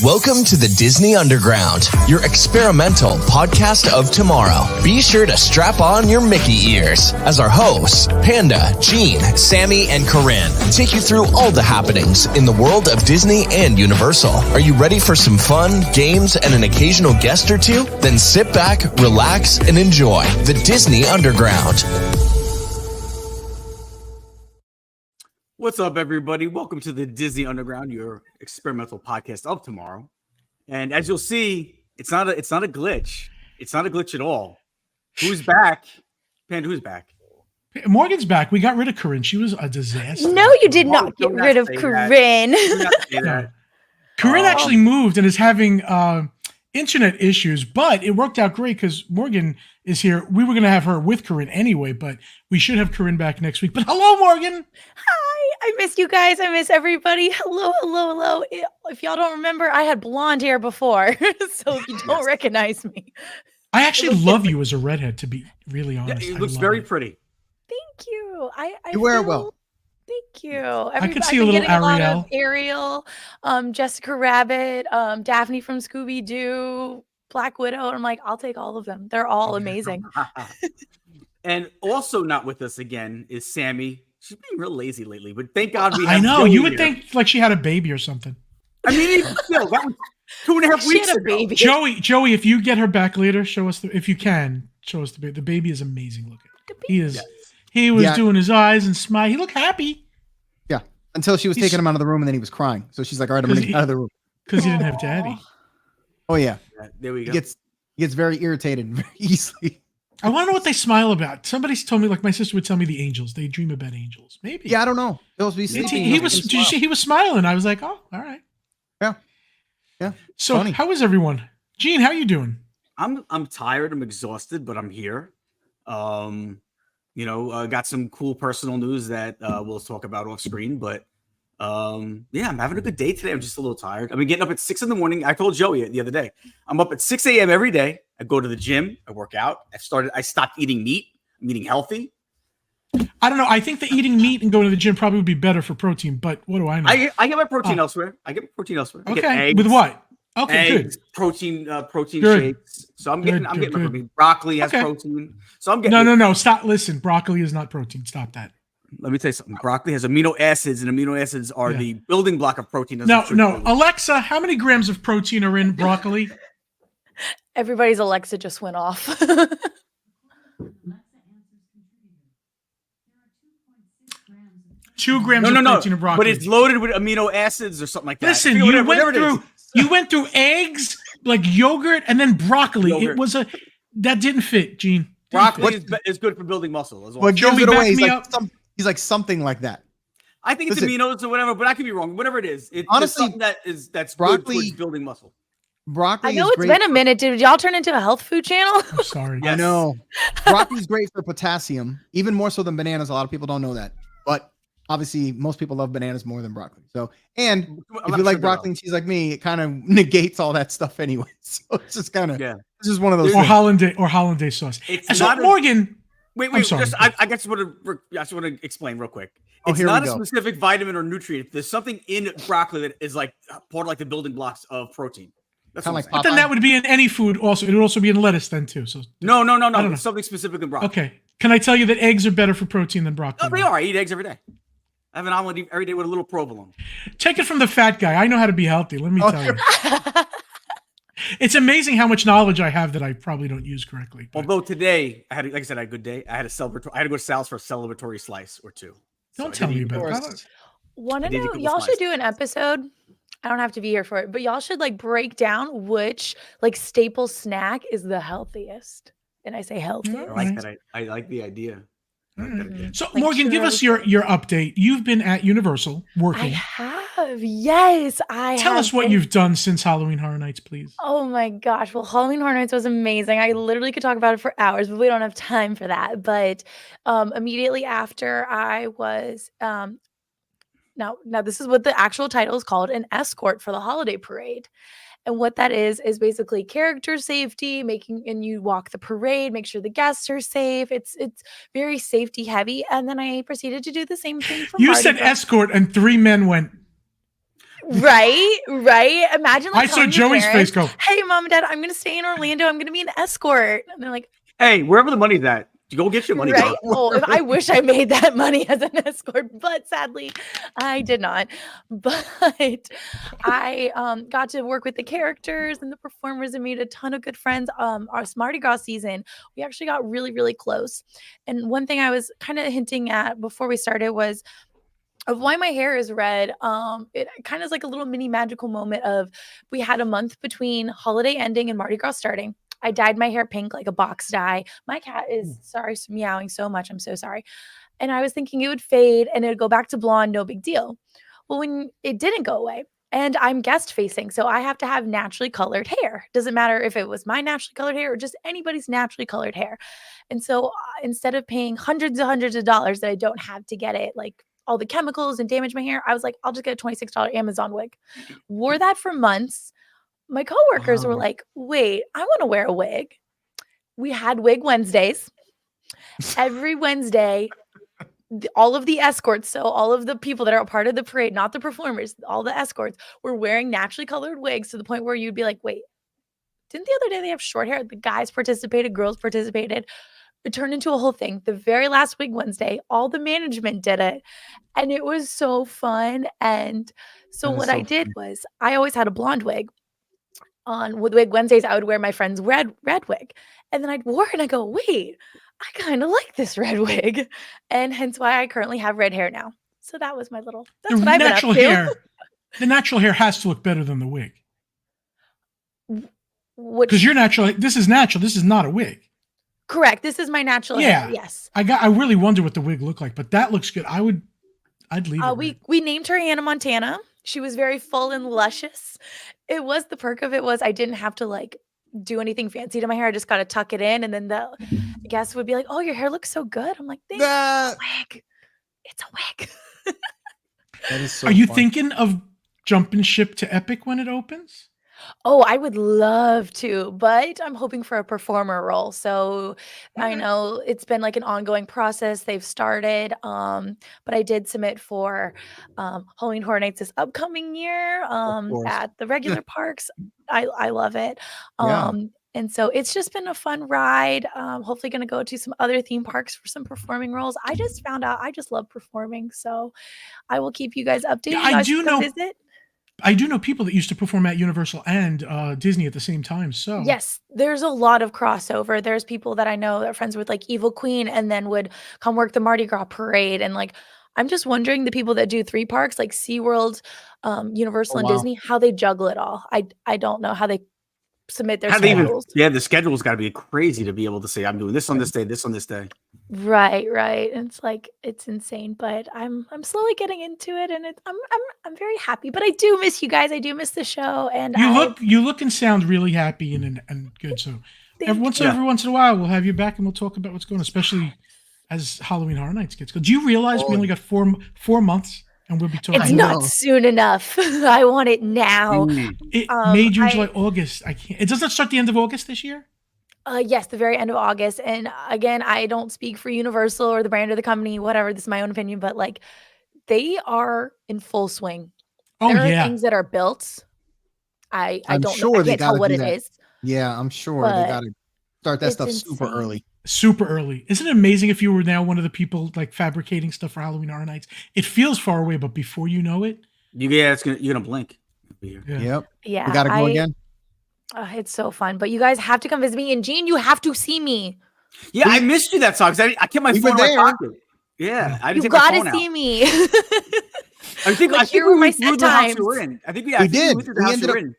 Welcome to the Disney Underground, your experimental podcast of tomorrow. Be sure to strap on your Mickey ears as our hosts, Panda, Gene, Sammy, and Corinne, take you through all the happenings in the world of Disney and Universal. Are you ready for some fun, games, and an occasional guest or two? Then sit back, relax, and enjoy the Disney Underground. What's up, everybody? Welcome to the Disney Underground, your experimental podcast of tomorrow. And as you'll see, it's not a glitch. It's not a glitch at all. Who's back? Panda, who's back? Morgan's back. We got rid of Corinne. She was a disaster. No, you did not get rid of Corinne. No. Corinne actually moved and is having internet issues, but it worked out great because Morgan is here. We were going to have her with Corinne anyway, but we should have Corinne back next week. But hello, Morgan. Hi, I miss you guys. I miss everybody. Hello. If y'all don't remember, I had blonde hair before, so if you don't recognize me. I actually love you as a redhead, to be really honest. Yeah, it looks very pretty. Thank you. You wear it well. Thank you. I could see a little Ariel. Ariel, Jessica Rabbit, Daphne from Scooby-Doo, Black Widow. I'm like, I'll take all of them. They're all amazing. And also not with us again is Sammy. She's being real lazy lately, but thank God we have I know. Joey You would here. think like she had a baby or something. I mean, even still, that was 2.5 She weeks had a ago. baby. Joey, if you get her back later, show us if you can, show us the baby. The baby is amazing looking. He is. Yes. He was doing his eyes and smile. He looked happy. Yeah, until she was taking him out of the room and then he was crying. So she's like, all right, I'm going to get out of the room. Because he didn't have daddy. Oh, yeah. There we go. He gets very irritated very easily. I want to know what they smile about. Somebody's told me, like my sister would tell me the angels. They dream about angels. Maybe. Yeah, I don't know. They'll be sleeping. He was. Did you see? He was smiling. I was like, oh, all right. Yeah. So Funny. how is everyone? Gene, how you doing? I'm tired. I'm exhausted, but I'm here. Got some cool personal news that we'll talk about off screen, but I'm having a good day today. I'm just a little tired. I've been getting up at 6 a.m. I told Joey the other day, I'm up at 6 a.m. every day. I go to the gym, I work out. I stopped eating meat. I'm eating healthy. I don't know. I think that eating meat and going to the gym probably would be better for protein, but what do I know? I get my protein elsewhere. I get Okay. eggs, With what? Okay, eggs, good. protein Good. shakes. So I'm getting my Good. protein. Broccoli has Okay. protein. So I'm getting No. Stop. Listen, broccoli is not protein. Stop that. Let me tell you something. Broccoli has amino acids, and amino acids are the building block of protein. No. Alexa, how many grams of protein are in broccoli? Everybody's Alexa just went off. 2 grams of protein in broccoli. But it's loaded with amino acids or something like that. Listen, you went through eggs, like yogurt, and then broccoli. Yogurt. That didn't fit, Gene. Broccoli is good for building muscle as well. What gives Joey, it away? back me He's like something like that. I think it's aminos or whatever, but I could be wrong. Whatever it is, it's honestly something that's broccoli, good towards building muscle. Broccoli. I know is it's great been a minute. Did y'all turn into a health food channel? I'm sorry. Yes. I know. Broccoli is great for potassium, even more so than bananas. A lot of people don't know that, but obviously most people love bananas more than broccoli. So, and if you like broccoli and cheese like me, it kind of negates all that stuff anyway. So it's just kind of It's just one of those. Or hollandaise sauce. It's so not Morgan. Wait. I'm sorry. I just want to explain real quick. It's not a specific vitamin or nutrient. There's something in broccoli that is like part of like the building blocks of protein. That's kind of like. But then that would be in any food. Also, it would also be in lettuce then too. So no. It's something specific in broccoli. Okay. Can I tell you that eggs are better for protein than broccoli? No, they are. I eat eggs every day. I have an omelet every day with a little provolone. Take it from the fat guy. I know how to be healthy. Let me tell you. It's amazing how much knowledge I have that I probably don't use correctly. But. Although today, I had a good day. I had a go to Sal's for a celebratory slice or two. Don't tell me about that. Want to know? Y'all should do an episode. I don't have to be here for it, but y'all should like break down which like staple snack is the healthiest. And I say healthy. I like that. I like the idea. So like Morgan, give us your update. You've been at Universal working. I have. Yes, I Tell have us what you've done since Halloween Horror Nights, please. Oh my gosh. Well, Halloween Horror Nights was amazing. I literally could talk about it for hours, but we don't have time for that. But immediately after I was now this is what the actual title is called, an escort for the holiday parade. And what that is basically character safety, and you walk the parade, make sure the guests are safe. It's very safety heavy. And then I proceeded to do the same thing for You Mardi said Gras. escort and 3 men went. Right. Imagine like I saw telling your Joey's face parents, go. "Hey, mom and dad, I'm gonna stay in Orlando. I'm gonna be an escort." And they're like, Hey, wherever the money's at, you go get your money. right. Bro. Oh, if I wish I made that money as an escort, but sadly, I did not. But I got to work with the characters and the performers and made a ton of good friends. Our Mardi Gras season, we actually got really, really close. And one thing I was kind of hinting at before we started was of why my hair is red. It kind of is like a little mini magical moment of we had a month between holiday ending and Mardi Gras starting. I dyed my hair pink like a box dye. My cat is meowing so much. I'm so sorry. And I was thinking it would fade and it would go back to blonde, no big deal. Well, when it didn't go away, and I'm guest facing, so I have to have naturally colored hair. Doesn't matter if it was my naturally colored hair or just anybody's naturally colored hair. And so instead of paying hundreds of dollars that I don't have to get it, like all the chemicals and damage my hair, I was like, I'll just get a $26 Amazon wig. Wore that for months. My coworkers were like, wait, I want to wear a wig. We had Wig Wednesdays. Every Wednesday, all of the escorts, so all of the people that are a part of the parade, not the performers, all the escorts were wearing naturally colored wigs to the point where you'd be like, wait, didn't the other day they have short hair? The guys participated, girls participated. It turned into a whole thing. The very last Wig Wednesday, all the management did it. And it was so fun. And so what I did was I always had a blonde wig. With Wig Wednesdays, I would wear my friend's red wig. And then I'd wear it and I go, wait, I kind of like this red wig. And hence why I currently have red hair now. So that was my little, that's what I've been up to. Hair, the natural hair has to look better than the wig. Because you're natural. This is natural. This is not a wig. Correct. This is my natural hair. Yes. I really wonder what the wig looked like, but that looks good. I'd leave it. We named her Hannah Montana. She was very full and luscious. It was the perk of it was I didn't have to like do anything fancy to my hair. I just got to tuck it in. And then the guest would be like, oh, your hair looks so good. I'm like, thanks. It's a wig. That is so Are you fun. thinking of jumping ship to Epic when it opens? Oh, I would love to, but I'm hoping for a performer role. So I know it's been like an ongoing process. They've started, but I did submit for Halloween Horror Nights this upcoming year at the regular parks. I love it. And so it's just been a fun ride. Hopefully going to go to some other theme parks for some performing roles. I just found out I just love performing. So I will keep you guys updated. Yeah, I do know people that used to perform at Universal and Disney at the same time. So yes, there's a lot of crossover. There's people that I know that are friends with like Evil Queen and then would come work the Mardi Gras parade. And like, I'm just wondering the people that do 3 parks like SeaWorld, Universal and Disney, how they juggle it all. I don't know how they submit their schedules. The schedule's got to be crazy to be able to say, I'm doing this on this day, this on this day. Right. It's like it's insane, but I'm slowly getting into it, and I'm very happy. But I do miss you guys. I do miss the show, and you look and sound really happy and good. So every once in a while, we'll have you back and we'll talk about what's going on, especially as Halloween Horror Nights gets. Do you realize we only got 4 months? And we'll be talking. It's not soon enough. I want it now. May, June, July, August. I can't. It doesn't start the end of August this year. Yes, the very end of August. And again, I don't speak for Universal or the brand or the company, whatever. This is my own opinion, but like they are in full swing. There are things that are built. I don't know. I can't tell what it is. Yeah, I'm sure they got to start that stuff super early. Super early. Isn't it amazing if you were now one of the people like fabricating stuff for Halloween Horror Nights? It feels far away, but before you know it, you're gonna blink. Yep. Yeah. We gotta go again. It's so fun. But you guys have to come visit me. And Gene, you have to see me. Yeah, I missed you that song because I kept my phone in my pocket. Yeah, I didn't you gotta see me. I think we went through the house you were in. I think we did.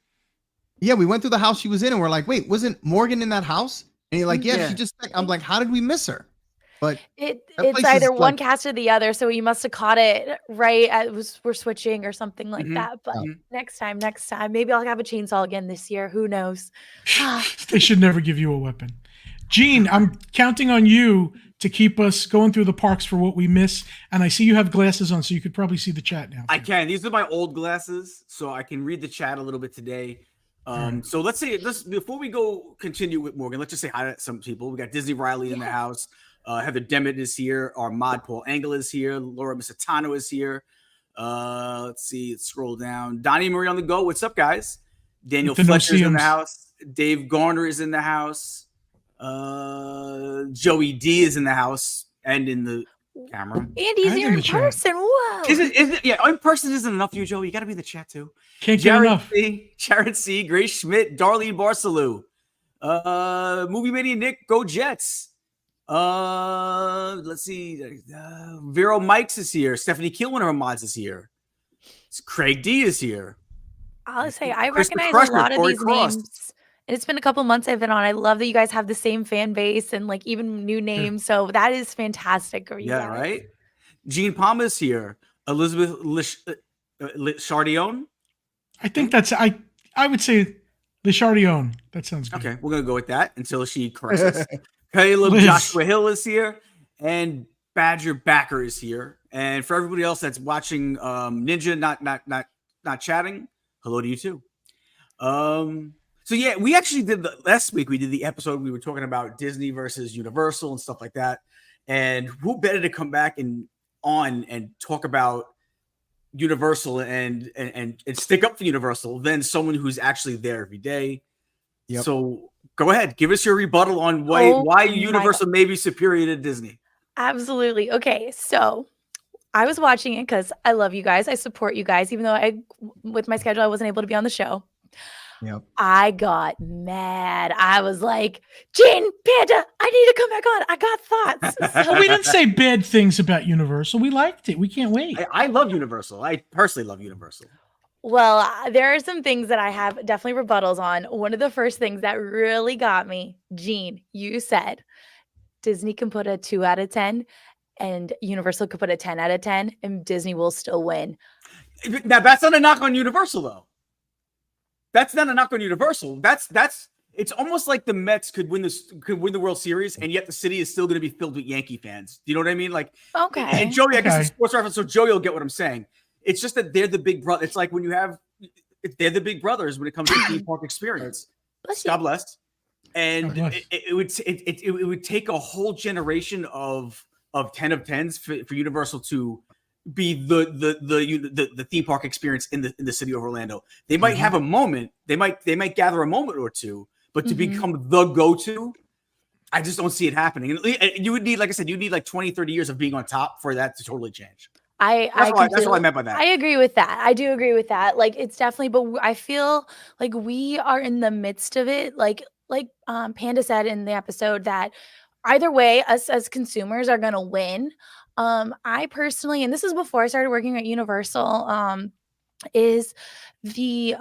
Yeah, we went through the house she was in, and we're like, wait, wasn't Morgan in that house? And you're like, yeah. She just. I'm like, how did we miss her? But it's either one cast or the other, so you must have caught it right as we're switching or something like that. But next time, maybe I'll have a chainsaw again this year. Who knows? They should never give you a weapon. Gene, I'm counting on you to keep us going through the parks for what we miss. And I see you have glasses on, so you could probably see the chat now. I can. These are my old glasses, so I can read the chat a little bit today. So let's before we continue with Morgan, let's just say hi to some people. We got Disney Riley in the house. Heather Demet is here. Our mod Paul Angle is here. Laura Misitano is here. Let's see. Let's scroll down. Donnie Marie on the go. What's up, guys? Daniel The Fletcher's in the no-see-ums. house. Dave Garner is in the house. Joey D is in the house and in the camera. Andy's And here in in the chat. person. Whoa. Is it? Yeah, in person isn't enough for you, Joey. You got to be in the chat too. Can't get enough. Jared C, Grace Schmidt, Darlene Barcelou, Movie Mania Nick, go Jets. Let's see. Vero Mikes is here. Stephanie Keel, one of our mods, is here. Craig D is here. I'll say I Chris recognize Crusher, a lot of Corey these Cross. names. And it's been a couple months I've been on. I love that you guys have the same fan base and like even new names. So that is fantastic. For you Yeah, guys. right. Gene Palmer is here. Elizabeth Chardion. I think that's I would say Le Chardion. That sounds good. Okay, we're gonna go with that until she corrects us. Caleb Liz. Joshua Hill is here, and Badger Backer is here. And for everybody else that's watching, Ninja not chatting, hello to you too. So yeah, we actually did last week. We did the episode. We were talking about Disney versus Universal and stuff like that. And who better to come back and talk about Universal and stick up for Universal than someone who's actually there every day. Yep. So go ahead, give us your rebuttal on why Universal may be superior to Disney. Absolutely. Okay, so I was watching it because I love you guys. I support you guys, even though with my schedule, I wasn't able to be on the show. Yep. I got mad. I was like, Gene, Panda, I need to come back on. I got thoughts. Well, we didn't say bad things about Universal. We liked it. We can't wait. I love Universal. I personally love Universal. Well, there are some things that I have definitely rebuttals on. One of the first things that really got me, Gene, you said Disney can put a 2 out of 10 and Universal could put a 10 out of 10 and Disney will still win. Now, that's not a knock on Universal, though. That's not a knock on Universal. It's almost like the Mets could win the World Series, and yet the city is still going to be filled with Yankee fans. Do you know what I mean? Like, Okay. And Joey, I guess Okay. it's sports reference, so Joey will get what I'm saying. It's just that they're the big brother. It's like when they're the big brothers when it comes to theme park experience. Bless you. God bless. And God bless. it would take a whole generation of 10 of 10s for Universal to be the theme park experience in the city of Orlando. They might have a moment. They might gather a moment or two, but to become the go-to, I just don't see it happening. And you would need, like I said, you need like 20, 30 years of being on top for that to totally change. That's what I meant by that. I agree with that. I do agree with that. Like it's definitely, but I feel like we are in the midst of it. Like Panda said in the episode that either way, us as consumers are gonna win. I personally, and this is before I started working at Universal, is the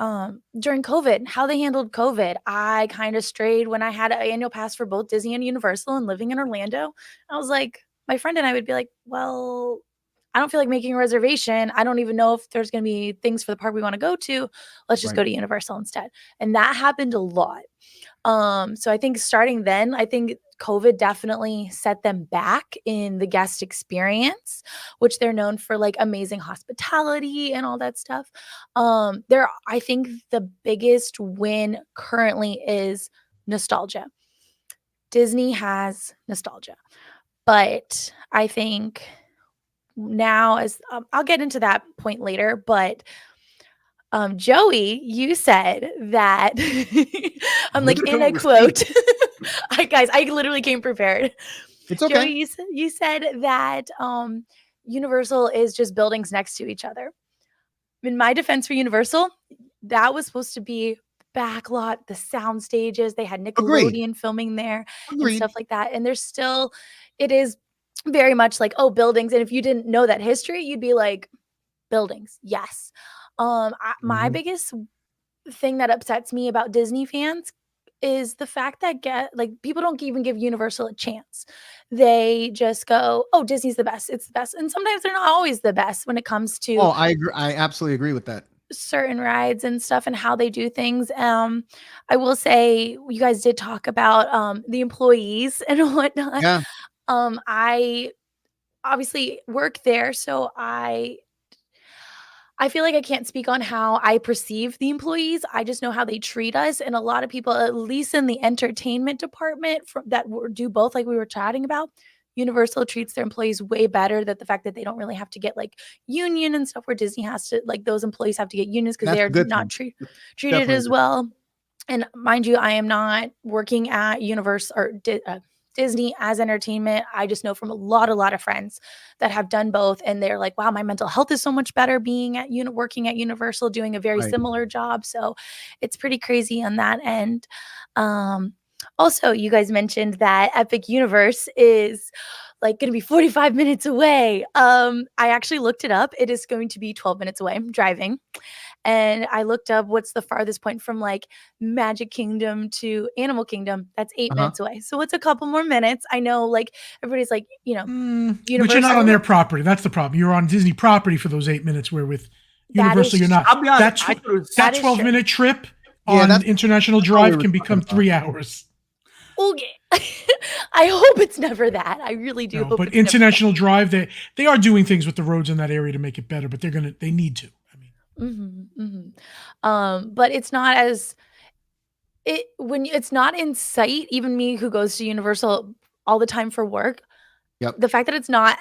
during COVID, how they handled COVID. I kind of strayed when I had an annual pass for both Disney and Universal and living in Orlando. I was like, my friend and I would be like, well, I don't feel like making a reservation. I don't even know if there's going to be things for the park we want to go to. Let's just go to Universal instead. And that happened a lot. So I think starting then, I think COVID definitely set them back in the guest experience, which they're known for like amazing hospitality and all that stuff. I think the biggest win currently is nostalgia. Disney has nostalgia, but I think now I'll get into that point later, but Joey, you said that I'm like in a quote. I literally came prepared. It's okay. Joey, you said that Universal is just buildings next to each other. In my defense for Universal, that was supposed to be backlot, the sound stages. They had Nickelodeon filming there and stuff like that. And there's still, it is very much like, oh, buildings. And if you didn't know that history, you'd be like, buildings. Yes. My biggest thing that upsets me about Disney fans is the fact that people don't even give Universal a chance. They just go, oh, Disney's the best. It's the best. And sometimes they're not always the best when it comes to I agree. I absolutely agree with that. certain rides and stuff and how they do things. I will say you guys did talk about the employees and whatnot. Yeah. I obviously work there, so I feel like I can't speak on how I perceive the employees. I just know how they treat us. And a lot of people, at least in the entertainment department that do both, like we were chatting about, Universal treats their employees way better. That the fact that they don't really have to get like union and stuff, where Disney has to, like, those employees have to get unions because they're not treated Definitely as well. And mind you, I am not working at Universal or Disney as entertainment. I just know from a lot of friends that have done both, and they're like, wow, my mental health is so much better being at working at Universal, doing a very similar job. So it's pretty crazy on that end. Also, you guys mentioned that Epic Universe is like going to be 45 minutes away. I actually looked it up. It is going to be 12 minutes away. I'm driving. And I looked up what's the farthest point from like Magic Kingdom to Animal Kingdom. That's 8 minutes away. So it's a couple more minutes. I know, like, everybody's like, you know, but you're not on their property. That's the problem. You're on Disney property for those 8 minutes, where with Universal, you're not. I'll be honest, That 12-minute trip on International Drive can become 3 hours. Okay. I hope it's never that. I really do. No, but International Drive, they are doing things with the roads in that area to make it better, but they need to. But it's not as when it's not in sight. Even me, who goes to Universal all the time for work, the fact that it's not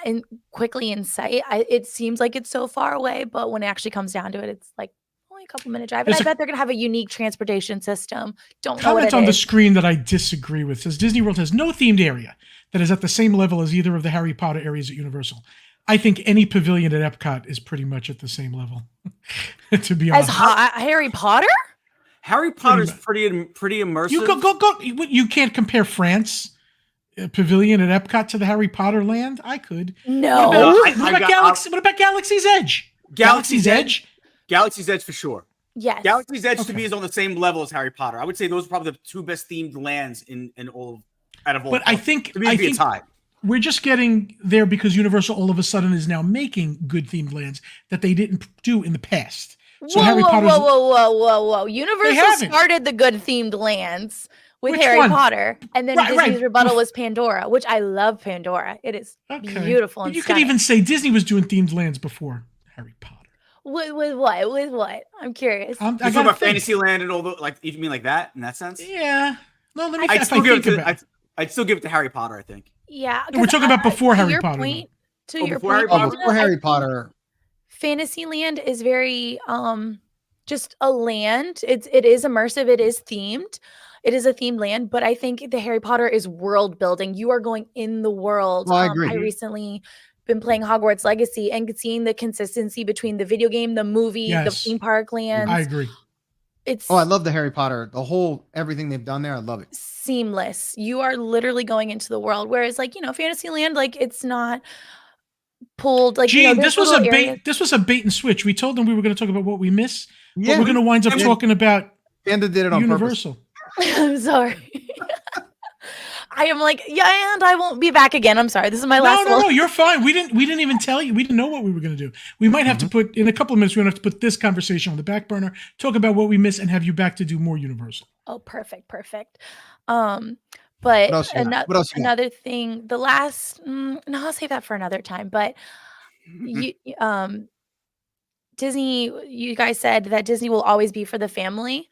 quickly in sight, it seems like it's so far away. But when it actually comes down to it, it's like only a couple minute drive. And I bet they're gonna have a unique transportation system. Don't know what it is. Comment on the screen that I disagree with says Disney World has no themed area that is at the same level as either of the Harry Potter areas at Universal. I think any pavilion at Epcot is pretty much at the same level, to be honest. Harry Potter? Harry Potter's pretty immersive. You go. You can't compare France pavilion at Epcot to the Harry Potter land. I could. No. What about Galaxy's Edge? Galaxy's Edge for sure. Yes. Galaxy's Edge to me is on the same level as Harry Potter. I would say those are probably the two best themed lands in all out of all. But I think to me it'd be a tie. We're just getting there because Universal all of a sudden is now making good themed lands that they didn't do in the past. So whoa. Universal started the good themed lands with Harry Potter. And then Disney's rebuttal was Pandora, which I love Pandora. It is beautiful. But you could even say Disney was doing themed lands before Harry Potter. With what? With what? I'm curious. You talking about Fantasyland and all the, like, you mean like that in that sense? Yeah. No, let me I'd still give it to Harry Potter, I think. Yeah. We're talking about before Harry Potter. Before Harry Potter. Fantasyland is very just a land. It is immersive. It is themed. It is a themed land, but I think the Harry Potter is world building. You are going in the world. Well, I agree. I recently been playing Hogwarts Legacy and seeing the consistency between the video game, the movie, the theme park lands. I agree. I love the Harry Potter. The whole everything they've done there. I love it. Seamless. You are literally going into the world. Whereas, like, Fantasyland, like, it's not pulled. Like, Gene, this was a bait. This was a bait and switch. We told them we were going to talk about what we miss, but we're going to wind up talking about Panda did it on Universal. I'm sorry. I am like, and I won't be back again. I'm sorry. This is my last one. No, you're fine. We didn't even tell you. We didn't know what we were going to do. We might have to put, in a couple of minutes, we're going to have to put this conversation on the back burner, talk about what we miss, and have you back to do more Universal. Oh, perfect. But another thing, the last, no, I'll save that for another time. But Disney, you guys said that Disney will always be for the family.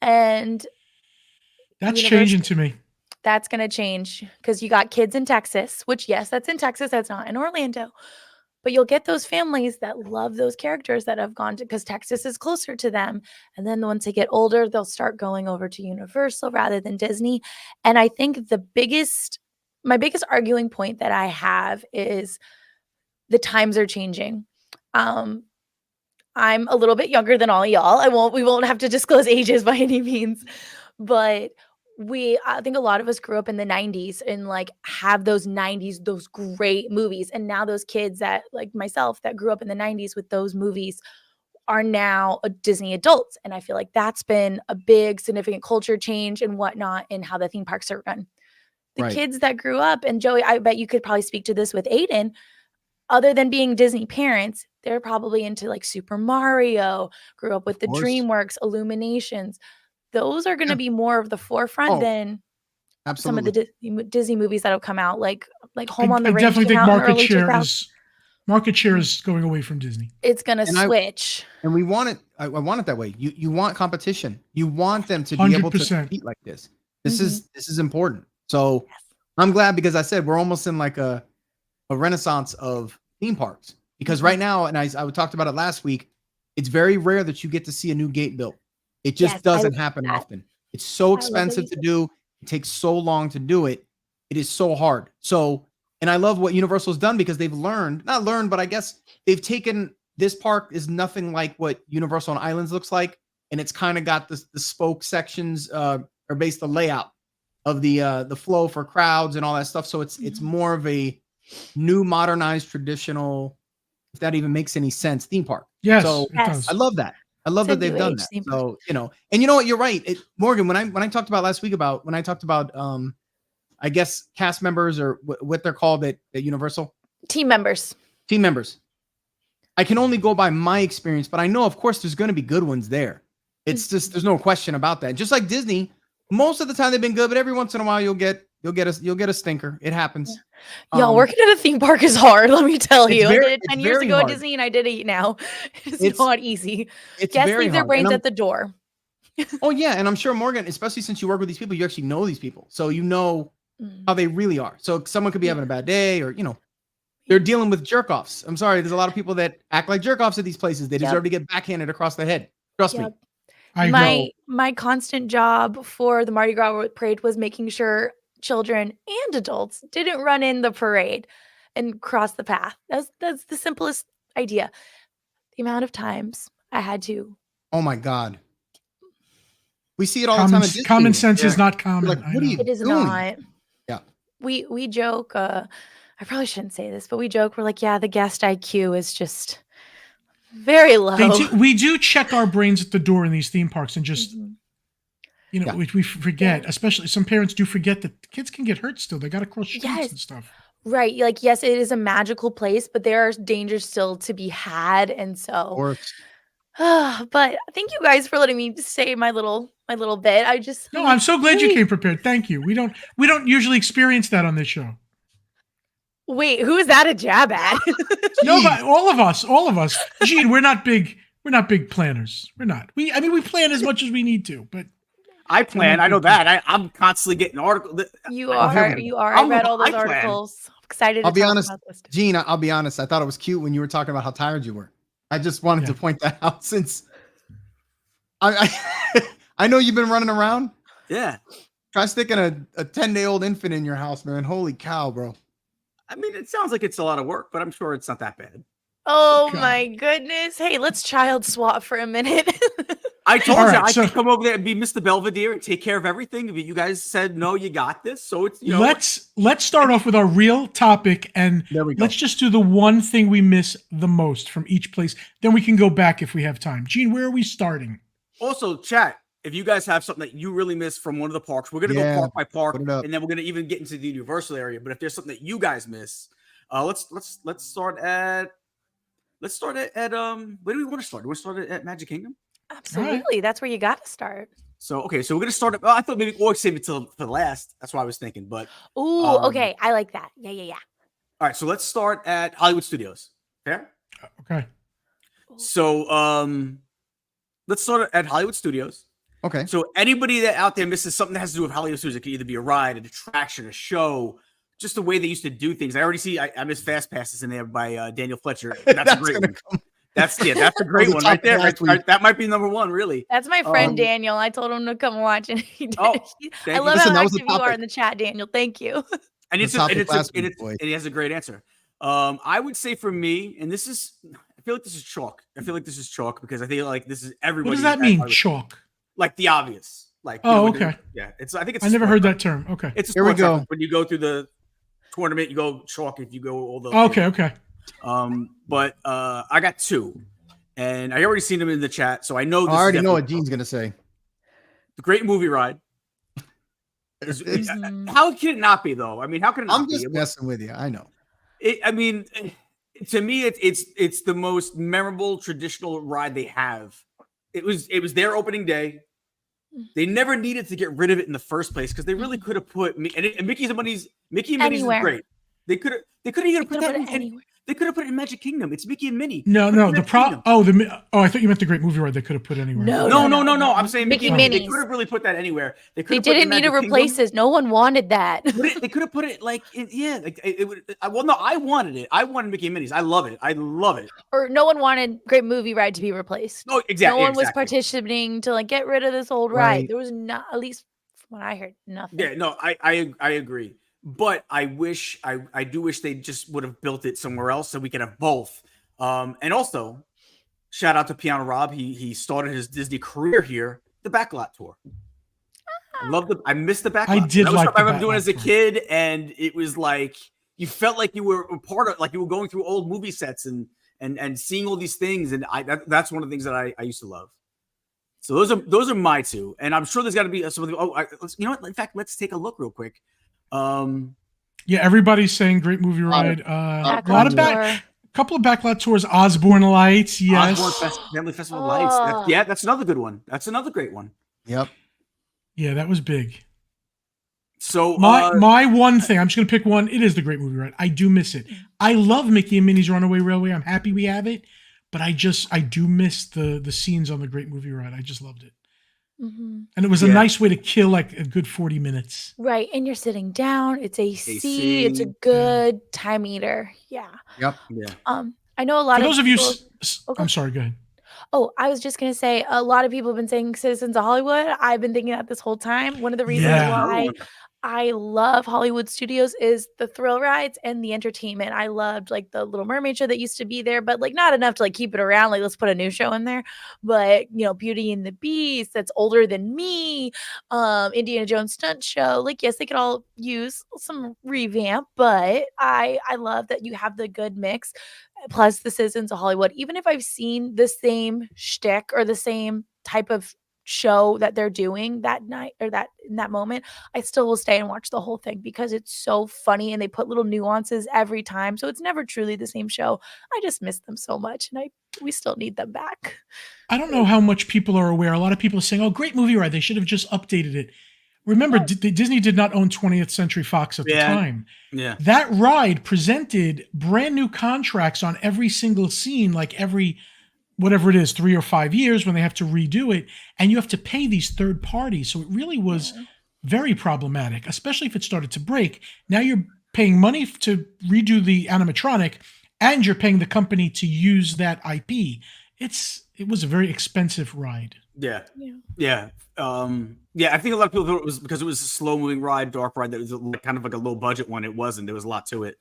And that's changing to me. That's going to change because you got kids in Texas, which, yes, that's in Texas. That's not in Orlando. But you'll get those families that love those characters that have gone to, because Texas is closer to them. And then once they get older, they'll start going over to Universal rather than Disney. And I think my biggest arguing point that I have is the times are changing. I'm a little bit younger than all of y'all. We won't have to disclose ages by any means, but I think a lot of us grew up in the 90s and like have those 90s, those great movies. And now those kids that, like myself, that grew up in the 90s with those movies are now Disney adults. And I feel like that's been a big significant culture change and whatnot in how the theme parks are run. The kids that grew up, and Joey, I bet you could probably speak to this with Aiden, other than being Disney parents, they're probably into like Super Mario, grew up with the DreamWorks, Illuminations. Those are going to be more of the forefront than some of the Disney movies that have come out, like Home on the Range. I definitely think market share is going away from Disney. It's going to switch. And we want it. I want it that way. You want competition. You want them to be 100%. Able to compete like this. This is important. So I'm glad because I said we're almost in like a renaissance of theme parks because right now, and I talked about it last week, it's very rare that you get to see a new gate built. It just doesn't happen often. It's so expensive to do. It takes so long to do it. It is so hard. So, and I love what Universal's done because they've not learned, but I guess they've taken this park is nothing like what Universal on Islands looks like. And it's kind of got the spoke sections or based the layout of the flow for crowds and all that stuff. So it's more of a new, modernized, traditional, if that even makes any sense, theme park. Yes, so it does. I love that. I love that they've done that. So, and you know what? You're right. Morgan, when I talked about last week when I talked about, I guess cast members or what they're called at Universal. Team members. I can only go by my experience, but I know, of course, there's going to be good ones there. It's just, there's no question about that. Just like Disney, most of the time they've been good, but every once in a while you'll get a stinker. It happens. Y'all, working at a theme park is hard. Let me tell you. I did it 10 years ago hard. at Disney, and I did it now. It's not easy. Guests leave their brains at the door. Oh yeah, and I'm sure Morgan, especially since you work with these people, you actually know these people, so you know how they really are. So someone could be having a bad day, or they're dealing with jerk offs. I'm sorry, there's a lot of people that act like jerk offs at these places. They deserve to get backhanded across the head. Trust me. My constant job for the Mardi Gras parade was making sure children and adults didn't run in the parade and cross the path. That's the simplest idea. The amount of times I had to. Oh my God. We see it all the time. Common sense is not common. Like, what are you It is doing? not. Yeah. We joke. I probably shouldn't say this, but we joke. We're like, yeah, the guest IQ is just very low. We do check our brains at the door in these theme parks and just, we forget, especially some parents do forget that kids can get hurt still. They got to cross streets and stuff. Right. Like, yes, it is a magical place, but there are dangers still to be had. And so, but thank you guys for letting me say my little bit. I'm so glad you came prepared. Thank you. We don't usually experience that on this show. Wait, who is that a jab at? No, but all of us. Gene, we're not big planners. We're not. We plan as much as we need to, but I plan. I know that. I'm constantly getting articles. You are. I read all those articles. I'm excited. I'll be honest, Gene. I'll be honest. I thought it was cute when you were talking about how tired you were. I just wanted to point that out since I know you've been running around. Yeah. Try sticking a 10-day-old infant in your house, man. Holy cow, bro. I mean, it sounds like it's a lot of work, but I'm sure it's not that bad. Oh my goodness. Hey, let's child swap for a minute. I told you I could come over there and be Mr. Belvedere and take care of everything. You guys said, no, you got this. So it's, let's start off with our real topic, and let's just do the one thing we miss the most from each place. Then we can go back if we have time. Gene, where are we starting? Also, chat, if you guys have something that you really miss from one of the parks, we're going to go park by park, and then we're going to even get into the Universal area. But if there's something that you guys miss, let's start at where do we want to start? Do we want to start at Magic Kingdom? Absolutely. That's where you got to start. So, okay. So we're going to start. I thought maybe we'll save it for the last. That's what I was thinking. But okay. I like that. Yeah. All right. So let's start at Hollywood Studios. Fair? Okay. So let's start at Hollywood Studios. Okay. So anybody that out there misses something that has to do with Hollywood Studios, it could either be a ride, an attraction, a show, just the way they used to do things. I already see. I miss Fast Passes in there by Daniel Fletcher. That's a great one. That's a great one right there. That might be number one, really. That's my friend Daniel. I told him to come watch, and he did. I love how active you are in the chat, Daniel. Thank you. And he has a great answer. I would say for me, and this is, I feel like this is chalk. Because I feel like this is everybody. What does that mean, chalk? Like the obvious. Like, okay. Yeah, I never heard that term. Okay. It's a sport. Here we go. When you go through the tournament, you go chalk. If you go all the okay. But I got two, and I already seen them in the chat, so I know. I already know what Gene's gonna say. The Great Movie Ride. How can it not be, though? I mean, how can it not I'm just messing with you. I know. To me, it's the most memorable traditional ride they have. It was their opening day. They never needed to get rid of it in the first place because they really could have put and Mickey and Minnie's is great. They could have even put that They could have put it in Magic Kingdom. It's Mickey and Minnie. No, Put it no. in The Magic prop. Kingdom. I thought you meant the Great Movie Ride. They could have put anywhere. No. I'm saying Mickey and Minnie. They Minis. could have really put that anywhere. They didn't need to replace this. No one wanted that. They could have put it like, it would. Well, no, I wanted it. I wanted Mickey and Minnie's. I love it. Or no one wanted Great Movie Ride to be replaced. No, exactly. No one was participating to like get rid of this old ride. Right. There was not, at least from what I heard, nothing. Yeah, no, I agree. But I do wish they just would have built it somewhere else so we could have both. And also, shout out to Piano Rob. He started his Disney career here, the Backlot Tour. I missed the Backlot. I did like I remember the doing Backlot as a Tour. kid, and it was like you felt like you were a part of, like you were going through old movie sets and seeing all these things. And that's one of the things that I used to love. So those are my two, and I'm sure there's got to be some of the. You know what? In fact, let's take a look real quick. Yeah, everybody's saying Great Movie Ride. A Backlot lot of couple of Backlot tours. Osborne Lights, yes. Osborne Family Festival of Lights. That's another good one. That's another great one. Yep. Yeah, that was big. So my one thing, I'm just gonna pick one. It is the Great Movie Ride. I do miss it. I love Mickey and Minnie's Runaway Railway. I'm happy we have it, but I do miss the scenes on the Great Movie Ride. I just loved it. Mm-hmm. And it was a nice way to kill like a good 40 minutes. Right. And you're sitting down. It's AC. It's a Yeah. good time eater. Yeah. Yep. Yeah. I know a lot For of those of you, Okay. I'm sorry, go ahead. Oh, I was just going to say, a lot of people have been saying Citizens of Hollywood. I've been thinking that this whole time. One of the reasons why I love Hollywood Studios is the thrill rides and the entertainment. I loved like the Little Mermaid show that used to be there, but like not enough to like keep it around. Like let's put a new show in there. But Beauty and the Beast, that's older than me. Indiana Jones stunt show. Like yes, they could all use some revamp, but I love that you have the good mix. Plus the Citizens of Hollywood. Even if I've seen the same shtick or the same type of show that they're doing that night or that in that moment, I still will stay and watch the whole thing because it's so funny and they put little nuances every time. So it's never truly the same show. I just miss them so much and we still need them back. I don't know how much people are aware. A lot of people are saying, "Oh, Great Movie Ride. They should have just updated it." Remember, Disney did not own 20th Century Fox at the time. Yeah. That ride presented brand new contracts on every single scene, like every whatever it is, 3 or 5 years when they have to redo it, and you have to pay these third parties. So it really was very problematic, especially if it started to break. Now you're paying money to redo the animatronic, and you're paying the company to use that IP. It was a very expensive ride. Yeah. I think a lot of people thought it was because it was a slow moving ride, dark ride that was kind of like a low budget one. It wasn't. There was a lot to it.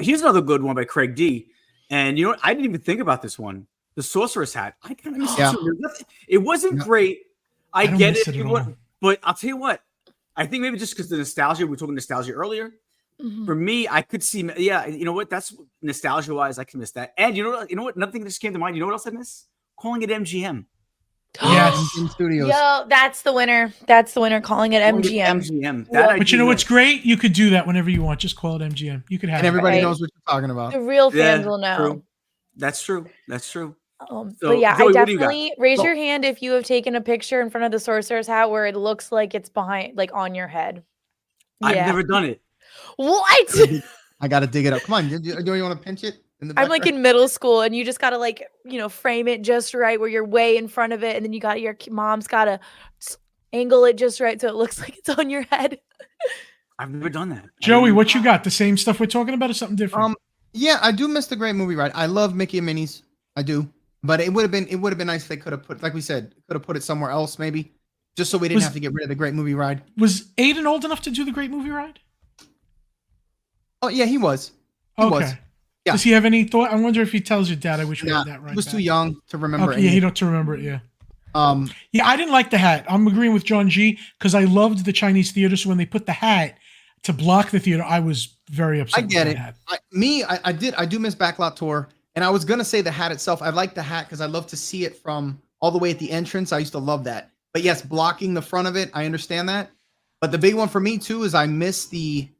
Here's another good one by Craig D. And you know what? I didn't even think about this one. The Sorcerer's Hat. I kind of missed it too. It wasn't great. I get it. But I'll tell you what. I think maybe just because the nostalgia, we were talking nostalgia earlier. Mm-hmm. For me, I could see, you know what? That's nostalgia-wise, I can miss that. And you know what? Another thing that just came to mind. You know what else I miss? Calling it MGM. Yes. In studios. Yo, that's the winner. That's the winner. Calling it MGM. But you know what's great? You could do that whenever you want. Just call it MGM. You could have and everybody knows what you're talking about. The real fans will know. True. That's true. But yeah, Joey, I definitely raise your hand if you have taken a picture in front of the Sorcerer's Hat where it looks like it's behind, like on your head. I've never done it. What? I gotta dig it up. Come on, do you want to pinch it? I'm like in middle school, and you just gotta frame it just right where you're way in front of it, and then your mom's gotta angle it just right so it looks like it's on your head. I've never done that. Joey, what you got? The same stuff we're talking about or something different? Yeah, I do miss the Great Movie Ride. I love Mickey and Minnie's. I do. But it would have been nice if they could have put, like we said, could have put it somewhere else maybe, just so we didn't have to get rid of the Great Movie Ride. Was Aiden old enough to do the Great Movie Ride? Oh yeah, he was. He was. Yeah. Does he have any thought? I wonder if he tells your dad. I wish we had that right. He was too young to remember. Okay, he don't to remember it. Yeah. Yeah, I didn't like the hat. I'm agreeing with John G because I loved the Chinese theater. So when they put the hat to block the theater, I was very upset. I get it. I do miss Backlot Tour. And I was going to say the hat itself. I like the hat because I love to see it from all the way at the entrance. I used to love that. But yes, blocking the front of it, I understand that. But the big one for me too is I miss the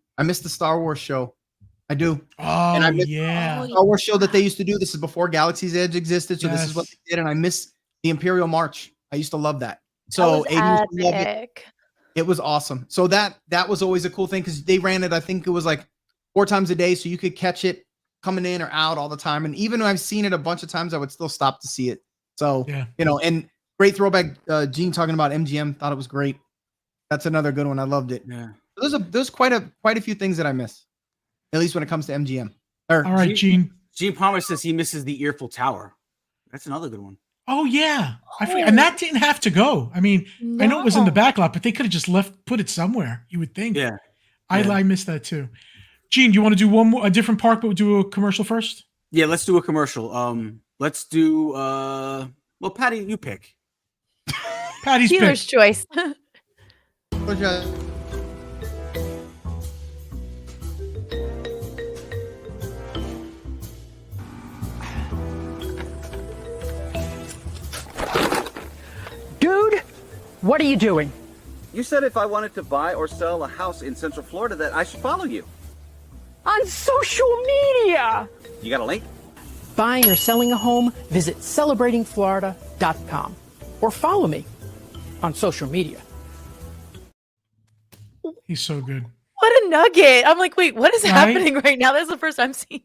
Star Wars show. I do. Oh, and I miss yeah. the Star Wars show that they used to do. This is before Galaxy's Edge existed. So this is what they did. And I miss the Imperial March. I used to love that. So Aiden used to love it. It was awesome. So that was always a cool thing because they ran it, I think it was like 4 times a day. So you could catch it coming in or out all the time. And even though I've seen it a bunch of times, I would still stop to see it. So, and great throwback. Gene talking about MGM, thought it was great. That's another good one. I loved it. Yeah. There's quite a few things that I miss, at least when it comes to MGM. All right, Gene. Gene Palmer says he misses the Earful Tower. That's another good one. Oh yeah, I forget. And that didn't have to go. I mean, I know it was in the back lot, but they could have just put it somewhere. You would think. Yeah. I missed that too. Gene, do you want to do a different park, but we'll do a commercial first? Yeah, let's do a commercial. Let's do Patty, you pick. Patty's Dealer's choice. Dude, what are you doing? You said if I wanted to buy or sell a house in Central Florida that I should follow you. On social media! You got a link? Buying or selling a home, visit celebratingflorida.com or follow me on social media. He's so good. What a nugget. I'm like, wait, what is happening right now? That's the first I'm seeing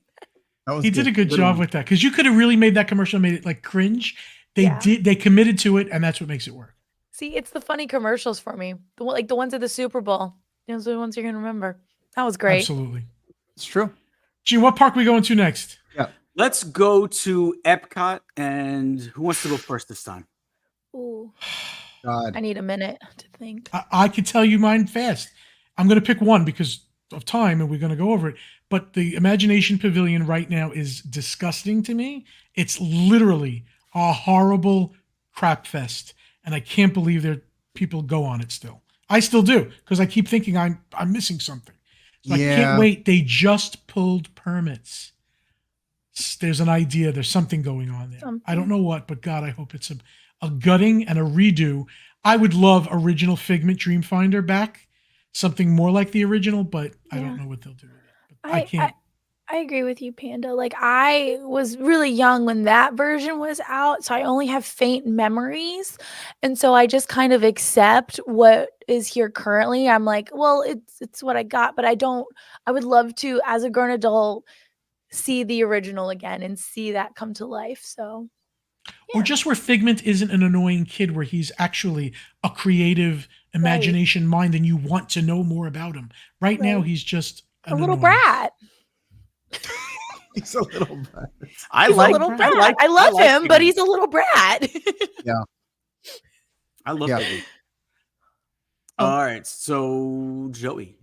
that. He did a good job with that, because you could have really made that commercial, made it like cringe. They committed to it, and that's what makes it work. See, it's the funny commercials for me. The ones at the Super Bowl. Those are the ones you're going to remember. That was great. Absolutely. It's true. Gene, what park are we going to next? Yeah. Let's go to Epcot, and who wants to go first this time? Ooh. God. I need a minute to think. I could tell you mine fast. I'm going to pick one because of time, and we're going to go over it. But the Imagination Pavilion right now is disgusting to me. It's literally a horrible crap fest, and I can't believe people go on it still. I still do, because I keep thinking I'm missing something. So I can't wait. They just pulled permits. There's an idea. There's something going on there. I don't know what, but God, I hope it's a gutting and a redo. I would love original Figment Dreamfinder back, something more like the original, but I don't know what they'll do with it. But I can't. I agree with you, Panda. Like, I was really young when that version was out, so I only have faint memories. And so I just kind of accept what is here currently. I'm like, well, it's what I got, but I would love to, as a grown adult, see the original again and see that come to life. So Or just where Figment isn't an annoying kid, where he's actually a creative imagination mind and you want to know more about him. Right now, he's just a little brat. He's a little brat. I like a little brat. I love him, but he's a little brat. Yeah. I love it. All right. So, Joey.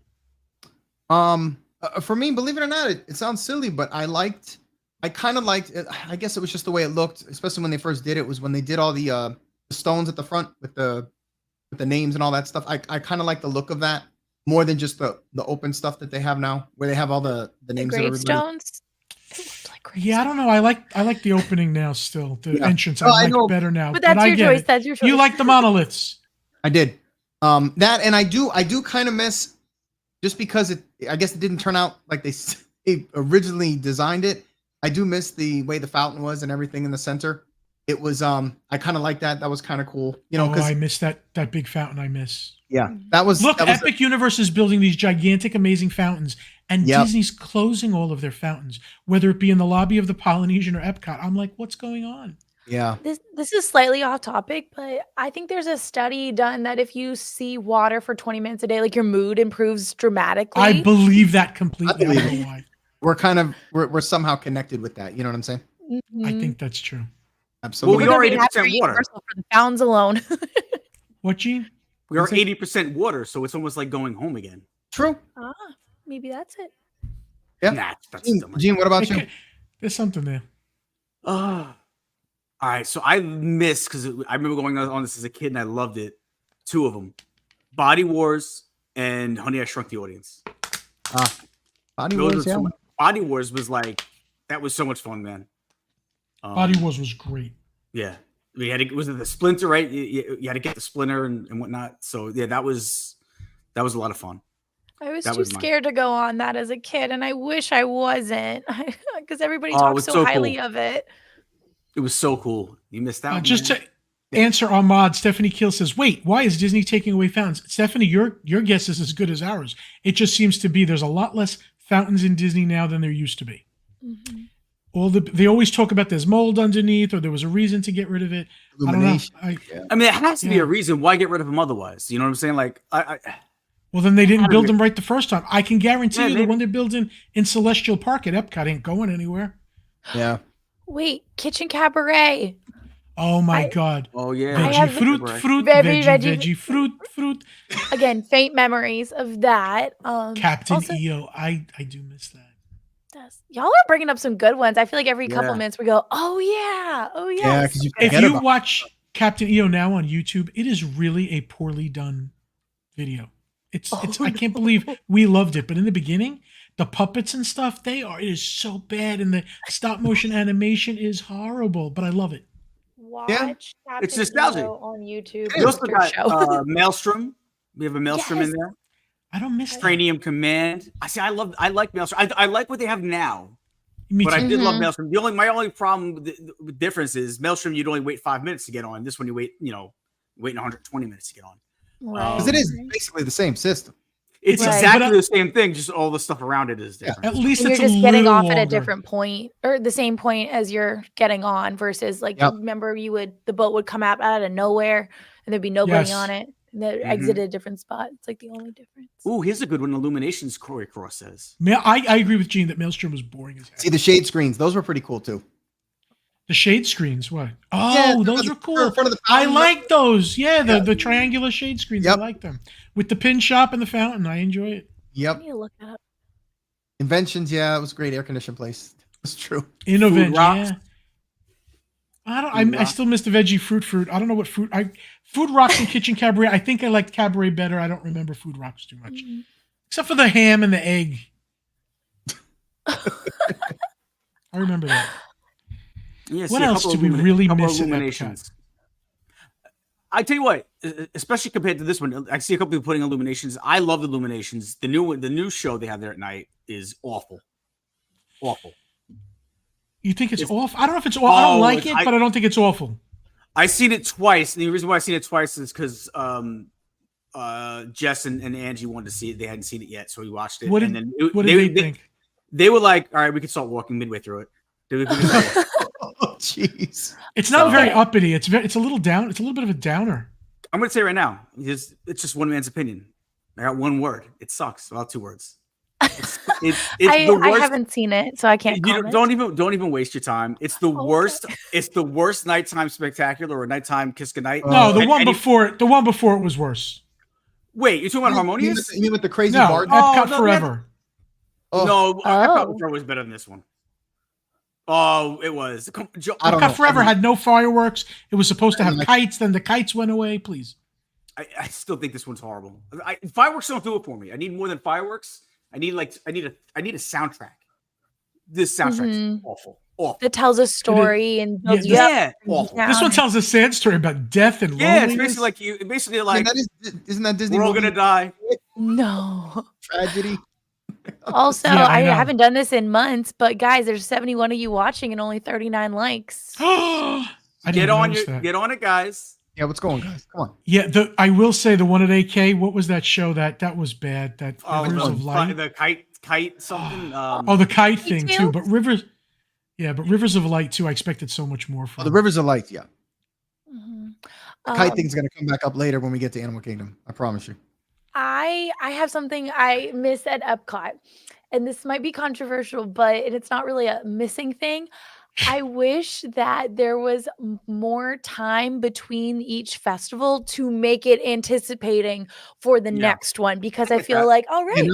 For me, believe it or not, it sounds silly, but I kind of liked it. I guess it was just the way it looked, especially when they first did it, was when they did all the stones at the front with the names and all that stuff. I kind of like the look of that more than just the open stuff that they have now, where they have all the names. Gravestones. Yeah, I don't know. I like the opening now still. The entrance I like better now. But that's your choice. That's your choice. You like the monoliths. I did. That, and I do kind of miss, just because I guess it didn't turn out like they originally designed it. I do miss the way the fountain was and everything in the center. It was I kind of like that. That was kind of cool. Because I miss that big fountain. I miss. Yeah, that was. Look, Epic Universe is building these gigantic, amazing fountains, and Disney's closing all of their fountains, whether it be in the lobby of the Polynesian or Epcot. I'm like, what's going on? Yeah. This is slightly off topic, but I think there's a study done that if you see water for 20 minutes a day, like your mood improves dramatically. I believe that completely. I don't know why. We're somehow connected with that. You know what I'm saying? I think that's true. Absolutely. Well, we are 80% water. For the fountains alone. What, Gene? We are 80% water, so it's almost like going home again. True. Maybe that's it. Yeah. Nah, that's Gene, what about you? There's something there. All right, so I missed, because I remember going on this as a kid and I loved it. Two of them, Body Wars and Honey, I Shrunk the Audience. Body Wars, yeah. Body Wars was like, that was so much fun, man. Body Wars was great. Yeah, we had was it the Splinter, right? You had to get the Splinter and whatnot. So yeah, that was a lot of fun. I was too scared to go on that as a kid, and I wish I wasn't, because everybody talks so highly of it. It was so cool. You missed out. Just to answer Ahmad, Stephanie Keel says, wait, why is Disney taking away fountains? Stephanie, your guess is as good as ours. It just seems to be there's a lot less fountains in Disney now than there used to be. They always talk about there's mold underneath, or there was a reason to get rid of it. I don't know. I mean, it has to be a reason. Why get rid of them otherwise? You know what I'm saying? Like, well, then they didn't build them right the first time. I can guarantee you the one they're building in Celestial Park at Epcot ain't going anywhere. Yeah. Wait, Kitchen Cabaret. Oh my God. Oh yeah. Veggie fruit, veggie fruit. Again, faint memories of that. Captain EO. I do miss that. Y'all are bringing up some good ones. I feel like every couple minutes we go, oh yeah, oh yeah. Yeah, if you watch Captain EO now on YouTube, it is really a poorly done video. It's I can't believe we loved it, but in the beginning, the puppets and stuff, it is so bad, and the stop motion animation is horrible, but I love it. Watch Captain it's nostalgic EO on YouTube. We also got Maelstrom. We have a Maelstrom in there. I don't miss Cranium Command. I like Maelstrom. I like what they have now. Me but too. I did love Maelstrom. My only problem with difference is Maelstrom, you'd only wait 5 minutes to get on. This one you waiting 120 minutes to get on. Because it is basically the same system. It's exactly the same thing, just all the stuff around it is different. At least you're it's just a getting off longer. at a different point, or the same point as you're getting on, versus like remember the boat would come out of nowhere and there'd be nobody on it. And they exited a different spot. It's like the only difference. Ooh, here's a good one. Illuminations, Corey Cross says. I agree with Gene that Maelstrom was boring as heck. See the shade screens; those were pretty cool too. The shade screens, what? Oh, those are cool. I like those. Yeah, the triangular shade screens. I like them with the pin shop and the fountain. I enjoy it. Yep. I need to look that up. Inventions, it was a great air conditioned place. It's true. Innovent, yeah. I still miss the veggie fruit. I don't know what fruit. Food Rocks and Kitchen Cabaret. I think I liked Cabaret better. I don't remember Food Rocks too much, except for the ham and the egg. I remember that. Yeah, what else do we really miss in Epcot? I tell you what, especially compared to this one, I see a couple people putting Illuminations. I love the Illuminations. The new show they have there at night is awful. Awful. You think it's awful? I don't know if it's awful. I don't like it, but I don't think it's awful. I've seen it twice. And the reason why I've seen it twice is because Jess and Angie wanted to see it. They hadn't seen it yet, so we watched it. What did they think? They were like, all right, we can start walking midway through it. Oh, jeez. It's not very uppity. It's a little down. It's a little bit of a downer. I'm going to say right now, it's just one man's opinion. I got one word. It sucks. Well, 2 words. It's the worst. I haven't seen it, so I can't comment. Don't even waste your time. It's the worst. It's the worst nighttime spectacular or nighttime kiss goodnight. No, the one before it was worse. Wait, you're talking about Harmonious? You mean with the crazy bar? Epcot Forever. Epcot Forever was better than this one. Oh, it was. Epcot Forever had no fireworks. It was supposed to have kites. Then the kites went away. Please. I still think this one's horrible. Fireworks don't do it for me. I need more than fireworks. I need a soundtrack. This soundtrack is awful. That tells a story and awful. This one tells a sad story about death and loneliness. It's basically like isn't that Disney? We're all gonna die. No Tragedy. Also, I haven't done this in months, but guys, there's 71 of you watching and only 39 likes. Get on it, guys. Yeah, what's going, guys? Come on. Yeah, I will say the one at AK. What was that show? That was bad. That Rivers of Light. The kite something. The kite thing too. But Rivers of Light too. I expected so much more from. The Rivers of Light, yeah. Mm-hmm. The kite thing's gonna come back up later when we get to Animal Kingdom. I promise you. I have something I miss at Epcot, and this might be controversial, but it's not really a missing thing. I wish that there was more time between each festival to make it anticipating for the next one, because I feel like, all right,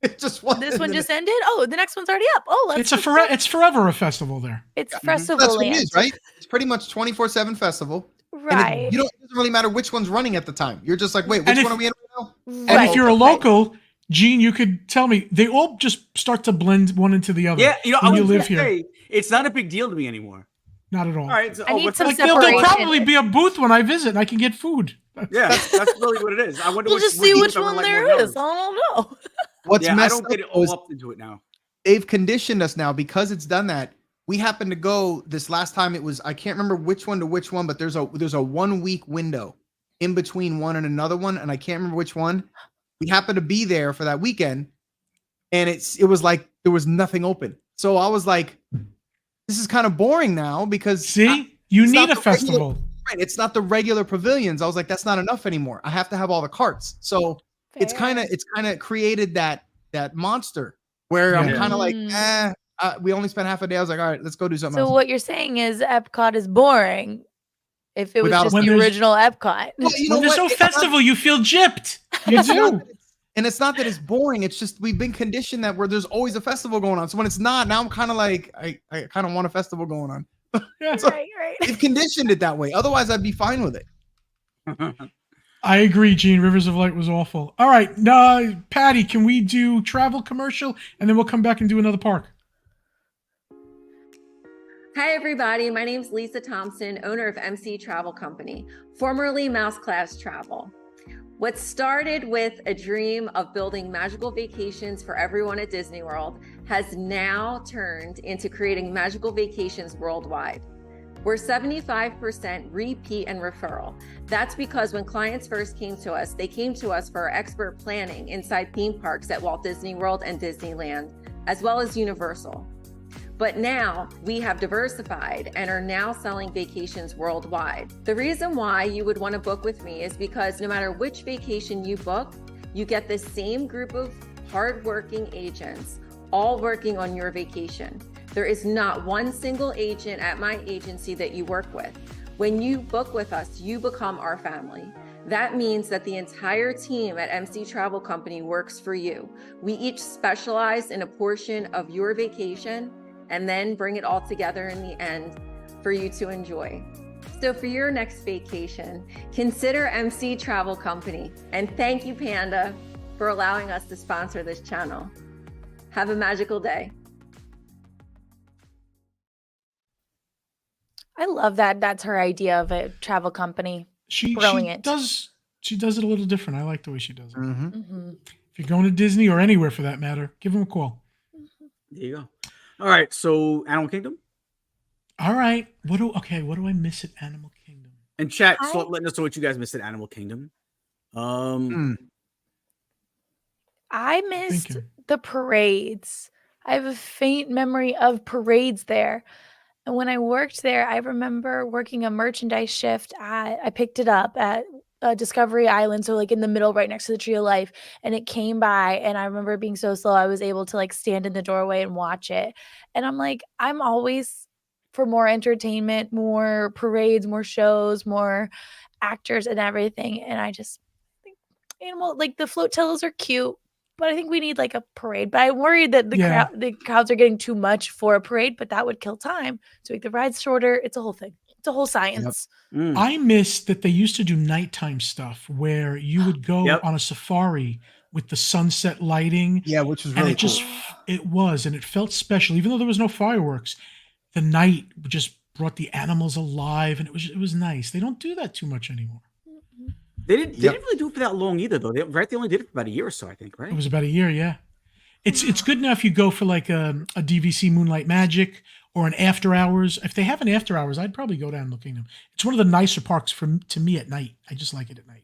it's just this one just ended. Oh, the next one's already up. Oh, it's forever a festival there. It's festival. That's what it is, right? It's pretty much 24/7 festival. Right. It doesn't really matter which one's running at the time. You're just like, wait, which one are we in right now? And if you're a local, Gene, you could tell me, they all just start to blend one into the other. Yeah, when you live here. It's not a big deal to me anymore. Not at all. All right, so, I need some there'll probably be a booth when I visit and I can get food. Yeah, that's really what it is. I wonder we'll just see which one there is. I don't know. What's messed I don't get it all up into it now. They've conditioned us now because it's done that. We happened to go this last time. It was, I can't remember which one to which one, but there's a 1 week window in between one and another one, and I can't remember which one. We happened to be there for that weekend, and it was like there was nothing open. So I was like, this is kind of boring now because See, you need a festival. Right, it's not the regular pavilions. I was like, that's not enough anymore. I have to have all the carts. So it's kind of created that monster where I'm kind of like, we only spent half a day. I was like, all right, let's go do something else. So what you're saying is Epcot is boring. If it was just the original Epcot. Well, when there's no festival, you feel gypped. You do. And it's not that it's boring. It's just we've been conditioned that where there's always a festival going on. So when it's not, now I'm kind of like, I kind of want a festival going on. So right. they've conditioned it that way. Otherwise, I'd be fine with it. I agree, Gene. Rivers of Light was awful. All right. Patty, can we do travel commercial? And then we'll come back and do another park. Hi, everybody. My name is Lisa Thompson, owner of MC Travel Company, formerly Mouse Class Travel. What started with a dream of building magical vacations for everyone at Disney World has now turned into creating magical vacations worldwide. We're 75% repeat and referral. That's because when clients first came to us, they came to us for our expert planning inside theme parks at Walt Disney World and Disneyland, as well as Universal. But now we have diversified and are now selling vacations worldwide. The reason why you would want to book with me is because no matter which vacation you book, you get the same group of hardworking agents all working on your vacation. There is not one single agent at my agency that you work with. When you book with us, you become our family. That means that the entire team at MC Travel Company works for you. We each specialize in a portion of your vacation and then bring it all together in the end for you to enjoy. So for your next vacation, consider MC Travel Company. And thank you, Panda, for allowing us to sponsor this channel. Have a magical day. I love that. That's her idea of a travel company. Brilliant. She does it a little different. I like the way she does it. Mm-hmm. If you're going to Disney or anywhere for that matter, give them a call. There you go. All right, so Animal Kingdom. All right, what do I miss at Animal Kingdom? And chat, so letting us know what you guys missed at Animal Kingdom. I missed the parades. I have a faint memory of parades there. And when I worked there, I remember working a merchandise shift. I picked it up at Discovery Island, so like in the middle, right next to the Tree of Life, and it came by, and I remember it being so slow. I was able to like stand in the doorway and watch it, and I'm like, I'm always for more entertainment, more parades, more shows, more actors and everything. And I just think like the flotillas are cute, but I think we need like a parade. But I'm worried that the crowds are getting too much for a parade, but that would kill time to make the rides shorter. It's a whole thing. It's a whole science. Yep. I miss that they used to do nighttime stuff where you would go on a safari with the sunset lighting. Yeah, which was really cool. And it felt special. Even though there was no fireworks, the night just brought the animals alive, and it was nice. They don't do that too much anymore. They didn't really do it for that long either, though. They only did it for about a year or so, I think, right? It was about a year, yeah. It's good now if you go for like a DVC Moonlight Magic or an after hours. If they have an after hours, I'd probably go down and look at them. It's one of the nicer parks to me at night. I just like it at night.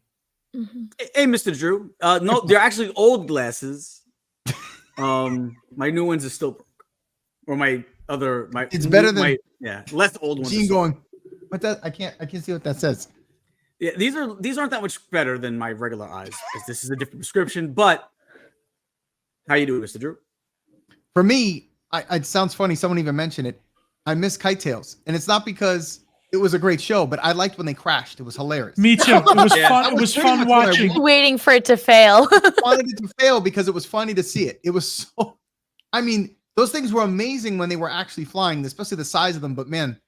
Mm-hmm. Hey, Mr. Drew. No, they're actually old glasses. My new ones are still broke. Or it's better than less old ones. Gene going, what that? I can't see what that says. Yeah, these aren't that much better than my regular eyes because this is a different prescription. But how you doing, Mr. Drew? For me, it sounds funny. Someone even mentioned it. I miss Kite Tales, and it's not because it was a great show, but I liked when they crashed. It was hilarious. Me too. It was fun. It was fun watching. Waiting for it to fail. I wanted it to fail because it was funny to see it. It was so. I mean, those things were amazing when they were actually flying, especially the size of them. But man,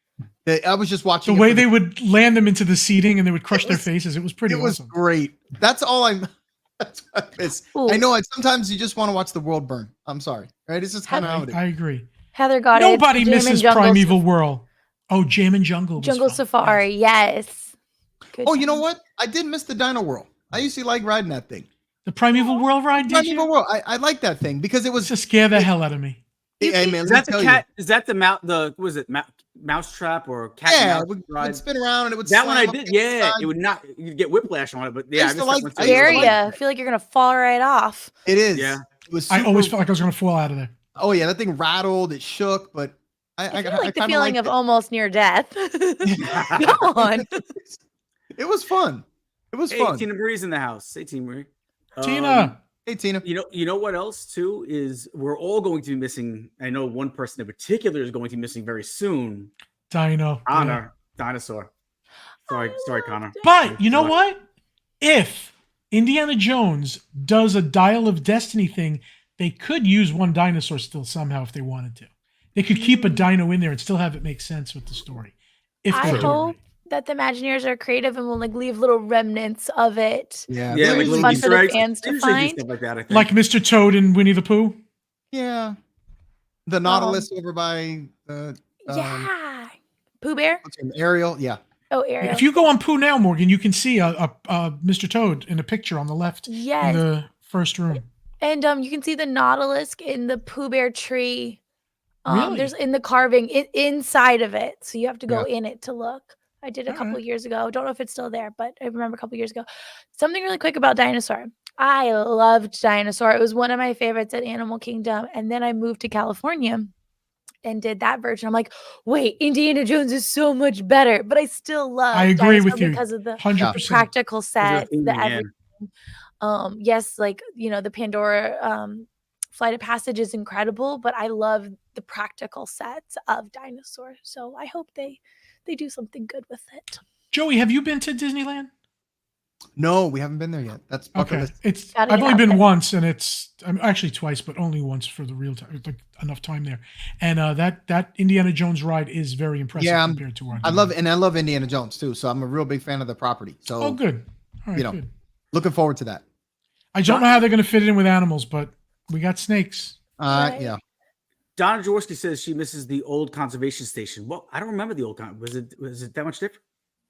I was just watching the way they would land them into the seating and they would crush their faces. It was pretty awesome. It was great. That's all that's what I miss. I know sometimes you just want to watch the world burn. I'm sorry. Right? It's just kind of how it is. I agree. Heather got Nobody misses Primeval Whirl. Oh, Jam and Jungle. Jungle Safari. Yes. Good you know what? I did miss the Dino Whirl. I used to like riding that thing. The Primeval Whirl ride, did you? Primeval Whirl. I like that thing because it was to scare the hell out of me. Hey, man, is that the cat? Is that the what was it? Mouse trap or cat? Yeah, it would spin around and it would. That one I did. Yeah, it would not. You'd get whiplash on it, but yeah, I feel like you're gonna fall right off. It is. Yeah, I always felt like I was gonna fall out of there. Oh yeah, that thing rattled, it shook, but I feel I like the kind feeling liked of almost near death. Go on. It was fun. It was Hey, fun. Tina Marie's in the house. Hey, Tina Marie. Tina. Hey Tina. You know what else too is we're all going to be missing. I know one person in particular is going to be missing very soon. Dino. Connor, dinosaur. Sorry, Connor. But you know what? If Indiana Jones does a Dial of Destiny thing, they could use one dinosaur still somehow if they wanted to. They could keep a dino in there and still have it make sense with the story. If I they hope that the Imagineers are creative and will like leave little remnants of it. Yeah, Yeah, like It's little fun Easter for the eggs. fans They to usually do find. stuff like that. I think. like Mr. Toad and Winnie the Pooh. Yeah. The Nautilus over by Yeah. Pooh Bear? what's her name? Ariel. Yeah. Oh, Ariel. If you go on Pooh now, Morgan, you can see a Mr. Toad in a picture on the left Yes. in the first room. And you can see the Nautilus in the Pooh Bear tree. Really? There's in the carving inside of it. So you have to go in it to look. I did a couple years ago. Don't know if it's still there, but I remember a couple years ago. Something really quick about Dinosaur. I loved Dinosaur. It was one of my favorites at Animal Kingdom. And then I moved to California and did that version. I'm like, wait, Indiana Jones is so much better. But I still love I agree Dinosaur with you. because of the 100%. practical sets, theming, the yeah. everything. Yes, like, you know, the Pandora Flight of Passage is incredible, but I love the practical sets of Dinosaur. So I hope they do something good with it. Joey, have you been to Disneyland? No, we haven't been there yet. That's bucket list. Gotta I've get only out been there. once, and actually twice, but only once for the real time. It's like enough time there, and that Indiana Jones ride is very impressive Yeah, compared to our. I love Indiana Jones too, so I'm a real big fan of the property. So Oh, good. All right, good. looking forward to that. I don't know how they're going to fit it in with animals, but we got snakes. Yeah. Donna Jaworski says she misses the old conservation station. Well, I don't remember the old was it that much different?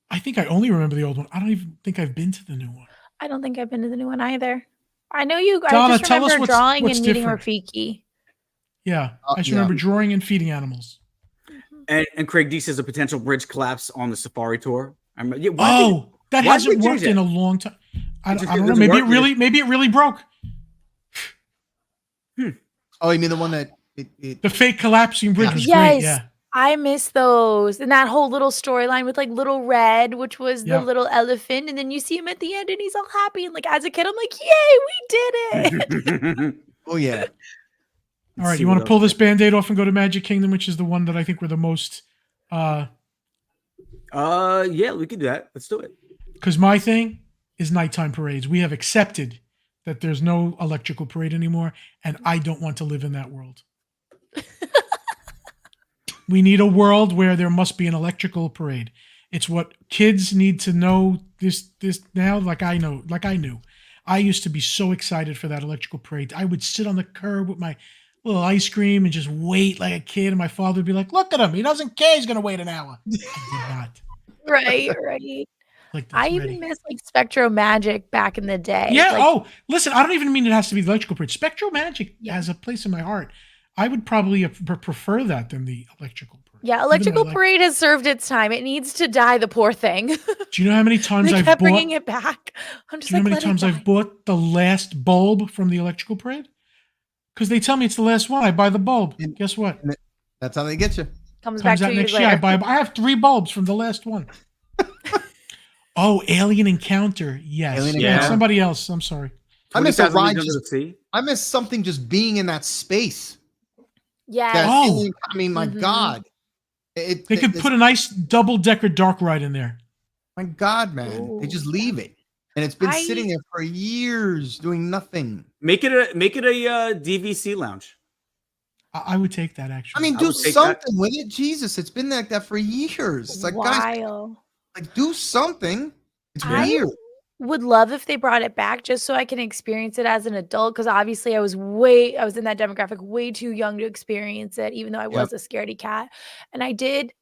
I think I only remember the old one. I don't even think I've been to the new one. I don't think I've been to the new one either. I know you. Donna, I just tell us remember what's drawing and meeting different. Rafiki. Yeah, I just remember drawing and feeding animals. And Craig D says a potential bridge collapse on the safari tour. That hasn't worked in a long time. I don't know. Maybe it really broke. Oh, you mean the one that the fake collapsing bridge was Yes. great. Yeah. I miss those. And that whole little storyline with like Little Red, which was the little elephant. And then you see him at the end and he's all happy. And like as a kid, I'm like, yay, we did it. Oh, yeah. All right. You want to pull this Band-Aid off and go to Magic Kingdom, which is the one that I think we're the most. Yeah, we can do that. Let's do it. Because my thing is nighttime parades. We have accepted that there's no electrical parade anymore. And I don't want to live in that world. We need a world where there must be an electrical parade. It's what kids need to know this now, like I knew. I used to be so excited for that electrical parade. I would sit on the curb with my little ice cream and just wait like a kid. And my father would be like, look at him. He doesn't care. He's going to wait an hour. I did not. Right. I even miss like Spectro Magic back in the day. Yeah. Like, Listen, I don't even mean it has to be the electrical parade. Spectro Magic has a place in my heart. I would probably prefer that than the electrical parade. yeah, electrical parade has served its time. It needs to die, the poor thing. Do you know how many times They I've kept bought? bringing it back. I'm just Do you know like, how many times I've bought the last bulb from the electrical parade? Because they tell me it's the last one. I buy the bulb. And guess what? That's how they get you. Comes back out 2 years next year. later. I have 3 bulbs from the last one. Alien Encounter. Yes. Alien Yeah. Encounter. Somebody else. I'm sorry. I miss a 20,000 ride. Leagues Under the Sea. I miss something just being in that space. Yeah. I mean, my God. They could put a nice double-decker dark ride in there. My God, man. They just leave it. And it's been sitting there for years doing nothing. Make it a DVC lounge. I would take that, actually. I mean, do something with it. Jesus, it's been like that for years. It's like, guys, like, do something. It's weird. Would love if they brought it back just so I can experience it as an adult, because obviously I was in that demographic way too young to experience it, even though I was a scaredy cat. And I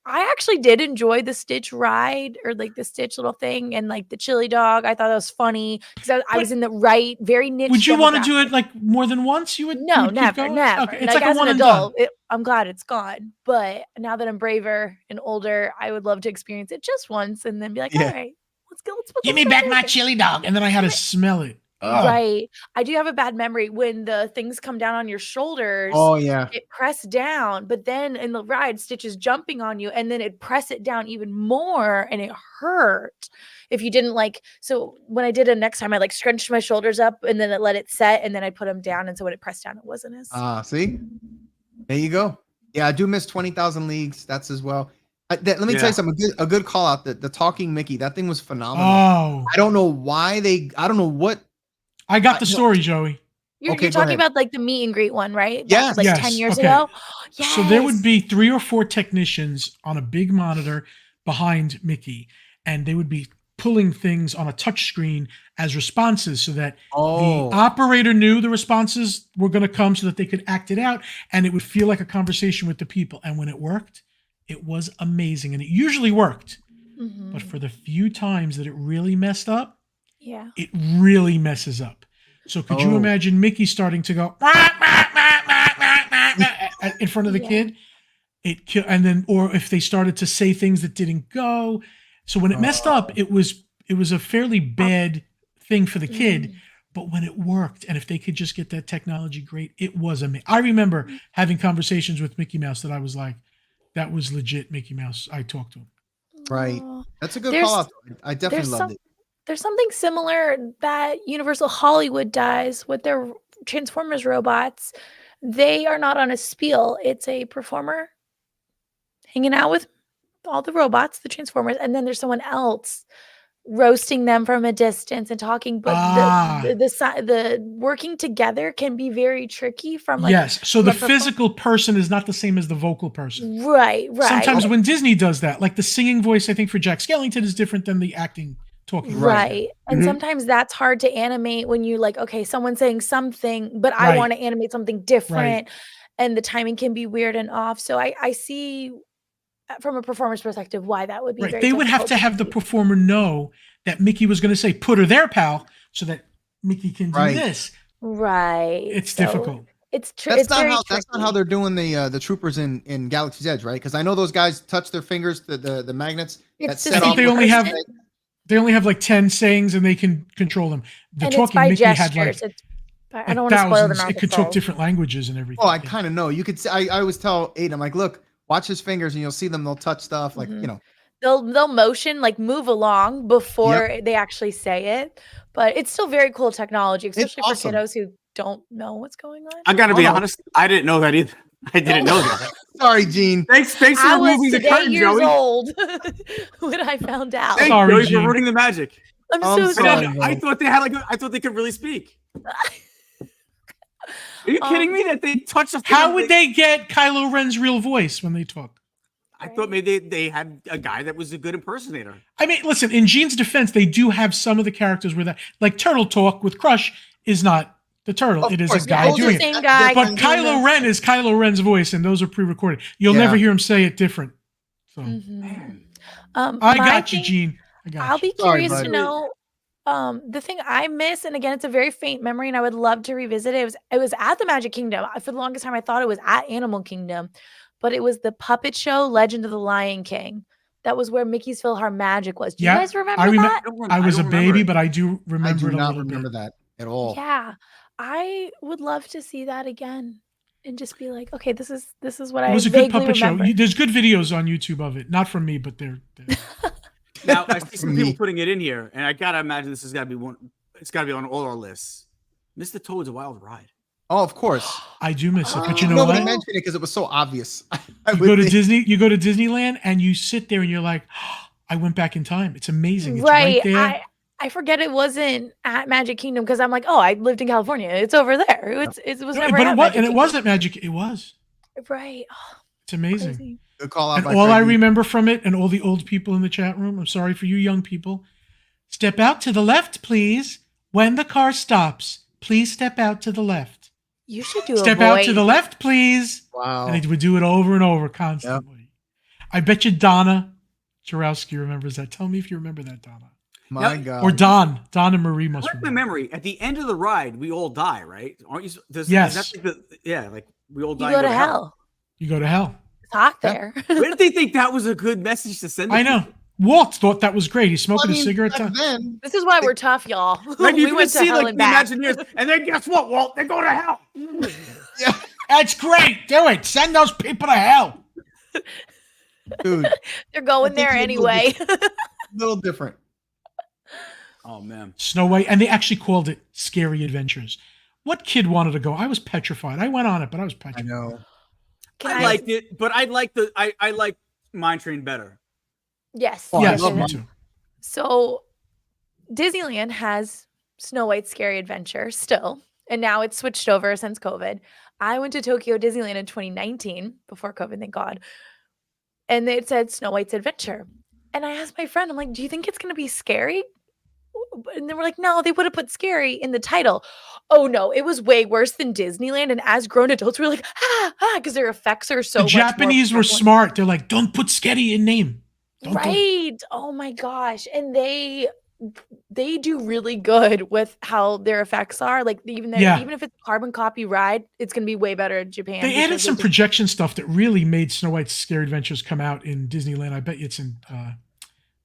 actually did enjoy the Stitch ride, or like the Stitch little thing, and like the chili dog. I thought that was funny because I was in the very niche. Would you want to do it like more than once? You would? No, you would keep never. going? Okay. It's like like as a one an and done. adult, I'm glad it's gone. But now that I'm braver and older, I would love to experience it just once and then be like, all right. Let's Give me back my chili dog. And then I had to smell it. Right. I do have a bad memory when the things come down on your shoulders. Oh yeah. It pressed down, but then in the ride, Stitch is jumping on you, and then it press it down even more, and it hurt if you didn't like. So when I did it next time, I like scrunched my shoulders up, and then it let it set, and then I put them down, and so when it pressed down, it wasn't as. See, there you go. Yeah, I do miss 20,000 Leagues. That's as well. Let me tell you something. A good call out. The talking Mickey. That thing was phenomenal. Oh, I don't know why I don't know what. I got the story, Joey. You're talking about like the meet and greet one, right? Yes. Like Yes. 10 years Okay. ago. Yes. So there would be 3 or 4 technicians on a big monitor behind Mickey, and they would be pulling things on a touch screen as responses so that the operator knew the responses were going to come so that they could act it out, and it would feel like a conversation with the people. And when it worked, it was amazing. And it usually worked. Mhm. But for the few times that it really messed up, Yeah. it really messes up. So could you imagine Mickey starting to go in front of the kid? And then, or if they started to say things that didn't go. So when it messed up, it was a fairly bad thing for the kid. But when it worked, and if they could just get that technology great, it was amazing. I remember having conversations with Mickey Mouse that I was like, that was legit Mickey Mouse. I talked to him. Right. That's a good There's- call out. I definitely loved it. There's something similar that Universal Hollywood does with their Transformers robots. They are not on a spiel. It's a performer hanging out with all the robots, the Transformers, and then there's someone else roasting them from a distance and talking. But the working together can be very tricky from like yes. So the from a physical person is not the same as the vocal person. Right. Sometimes when Disney does that, like the singing voice, I think for Jack Skellington is different than the acting talking. Right. And sometimes that's hard to animate when you like, okay, someone's saying something, but I want to animate something different. And the timing can be weird and off. So I see from a performer's perspective why that would be very They would have difficult to have the performer know that Mickey was going to say, put her there, pal, so that Mickey can do this. Right. It's difficult. It's true. That's not how they're doing the troopers in Galaxy's Edge, right? Because I know those guys touch their fingers, the magnets that set off. They only have like 10 sayings and they can control them. The and talking Mickey had like I don't want to spoil them. It could talk different languages and everything. Oh, I kind of know. You could. I always tell Aiden, I'm like, look, watch his fingers, and you'll see them. They'll touch stuff, like They'll motion, like move along before they actually say it. But it's still very cool technology, especially for kiddos who don't know what's going on. I gotta be honest, I didn't know that either. I didn't know that. Sorry, Gene. Thanks for removing the curtain, Joey. I was old when I found out. Thanks, Sorry, Joey, Gene. for ruining the magic. I'm so sorry. I thought they had I thought they could really speak. Are you kidding me? That they touch a How would they get Kylo Ren's real voice when they talk? I thought maybe they had a guy that was a good impersonator. I mean, listen, in Gene's defense, they do have some of the characters where that, like Turtle Talk with Crush is not the turtle. It is a guy doing it. Same guy. But Kylo Ren is Kylo Ren's voice, and those are pre-recorded. You'll never hear him say it different. So I got you, Gene. I'll be curious to know. The thing I miss, and again, it's a very faint memory, and I would love to revisit it. It was at the Magic Kingdom. For the longest time, I thought it was at Animal Kingdom, but it was the puppet show Legend of the Lion King. That was where Mickey's PhilharMagic was. Do you guys remember that? I was a baby, but I do remember. I do not remember that at all. Yeah, I would love to see that again, and just be like, okay, this is what I. It was a good puppet show. There's good videos on YouTube of it, not from me, but they're Now I see some people putting it in here, and I gotta imagine this has got to be one. It's got to be on all our lists. Mr. Toad's a Wild Ride. Oh, of course. I do miss it, but you know Nobody what? mentioned it because it was so obvious. You go to Disney, you go to Disneyland, and you sit there, and you're like, oh, I went back in time. It's amazing. It's right there. I forget it wasn't at Magic Kingdom because I'm like, oh, I lived in California. It's over there. It was never. But it wasn't Magic. It was. Right. Oh, it's amazing. Crazy. Good call out. And all I remember from it, and all the old people in the chat room, I'm sorry for you young people, step out to the left, please. When the car stops, please step out to the left. You should do step out to the left, please. Wow. And they would do it over and over constantly. Yep. I bet you Donna Jarowski remembers that. Tell me if you remember that, Donna. My God. Or Don and Marie must remember. My memory, at the end of the ride, we all die, right? Aren't you? Yes. Like we all die. You go to hell. You go to hell. It's hot there. Where did they think that was a good message to send? I know. Walt thought that was great. He's smoking a cigarette. back then, This is why we're tough, y'all. Like, you we can went to see hell like and the back. Imagineers, and then guess what, Walt? They go to hell. yeah, That's great. Do it. Send those people to hell. dude, They're going I think there it's a little anyway. little different. Oh man, Snow White, and they actually called it Scary Adventures. What kid wanted to go? I was petrified. I went on it, but I was I petrified. know. I liked it, but I like Mine Train better. Yes. Oh, I Yes, love me mine. too. So Disneyland has Snow White's Scary Adventure still, and now it's switched over since COVID. I went to Tokyo Disneyland in 2019, before COVID, thank God. And it said Snow White's Adventure. And I asked my friend, I'm like, do you think it's going to be scary? And they were like, no, they would have put scary in the title. Oh no, it was way worse than Disneyland. And as grown adults, we were like, because their effects are so The much more Japanese were prevalent. smart. They're like, don't put scary in name. Don't do it. Right. Oh my gosh. And they do really good with how their effects are. Like even if it's carbon copy ride, it's gonna be way better in Japan. They added because some just- projection stuff that really made Snow White's Scary Adventures come out in Disneyland. I bet it's in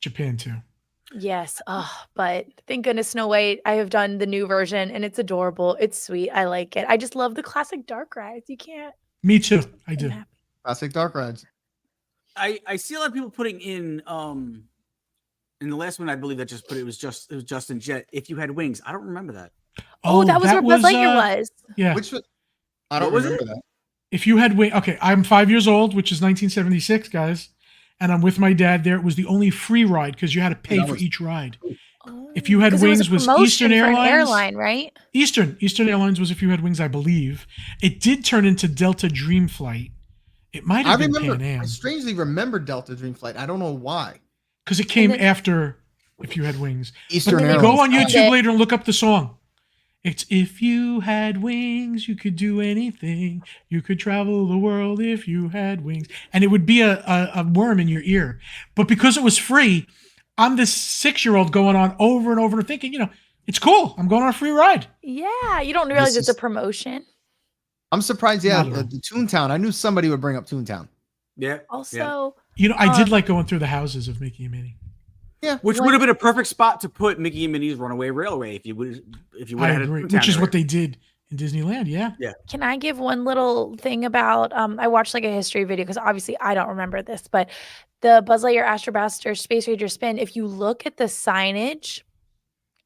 Japan too. Yes. But thank goodness Snow White. I have done the new version and it's adorable. It's sweet. I like it. I just love the classic dark rides. You can't. Me too. I I'm do. happy. Classic dark rides. I see a lot of people putting in the last one I believe that just put it was Justin Jet. If you had wings, I don't remember that. Oh, that was where Buzz Lightyear was. Yeah. Which was, I don't What was remember that. If you had wings, okay, I'm 5 years old, which is 1976, guys, and I'm with my dad there. It was the only free ride because you had to pay That for was- each ride. Oh, If you had 'cause it wings, a was promotion Eastern for an Airlines. airline, right? Eastern Airlines was if you had wings, I believe. It did turn into Delta Dream Flight. It might I have been remember. Pan I Am strangely remember Delta Dream Flight. I don't know why. because it came then- after if you had wings. Eastern then they Airlines. Go on Found YouTube it. later and look up the song. It's if you had wings, you could do anything. You could travel the world if you had wings. And it would be a worm in your ear. But because it was free, I'm this 6-year-old going on over and over and thinking, it's cool. I'm going on a free ride. Yeah, you don't realize This it's a is- promotion. I'm surprised. Yeah, Not at all. the Toontown. I knew somebody would bring up Toontown. Yeah. Also, I did like going through the houses of Mickey and Minnie. Which would have been a perfect spot to put Mickey and Minnie's Runaway Railway if you would I have agree, had which is what they did in Disneyland. Yeah. can I give one little thing about I watched like a history video because obviously I don't remember this, but the Buzz Lightyear Astro Blaster Space Ranger spin, if you look at the signage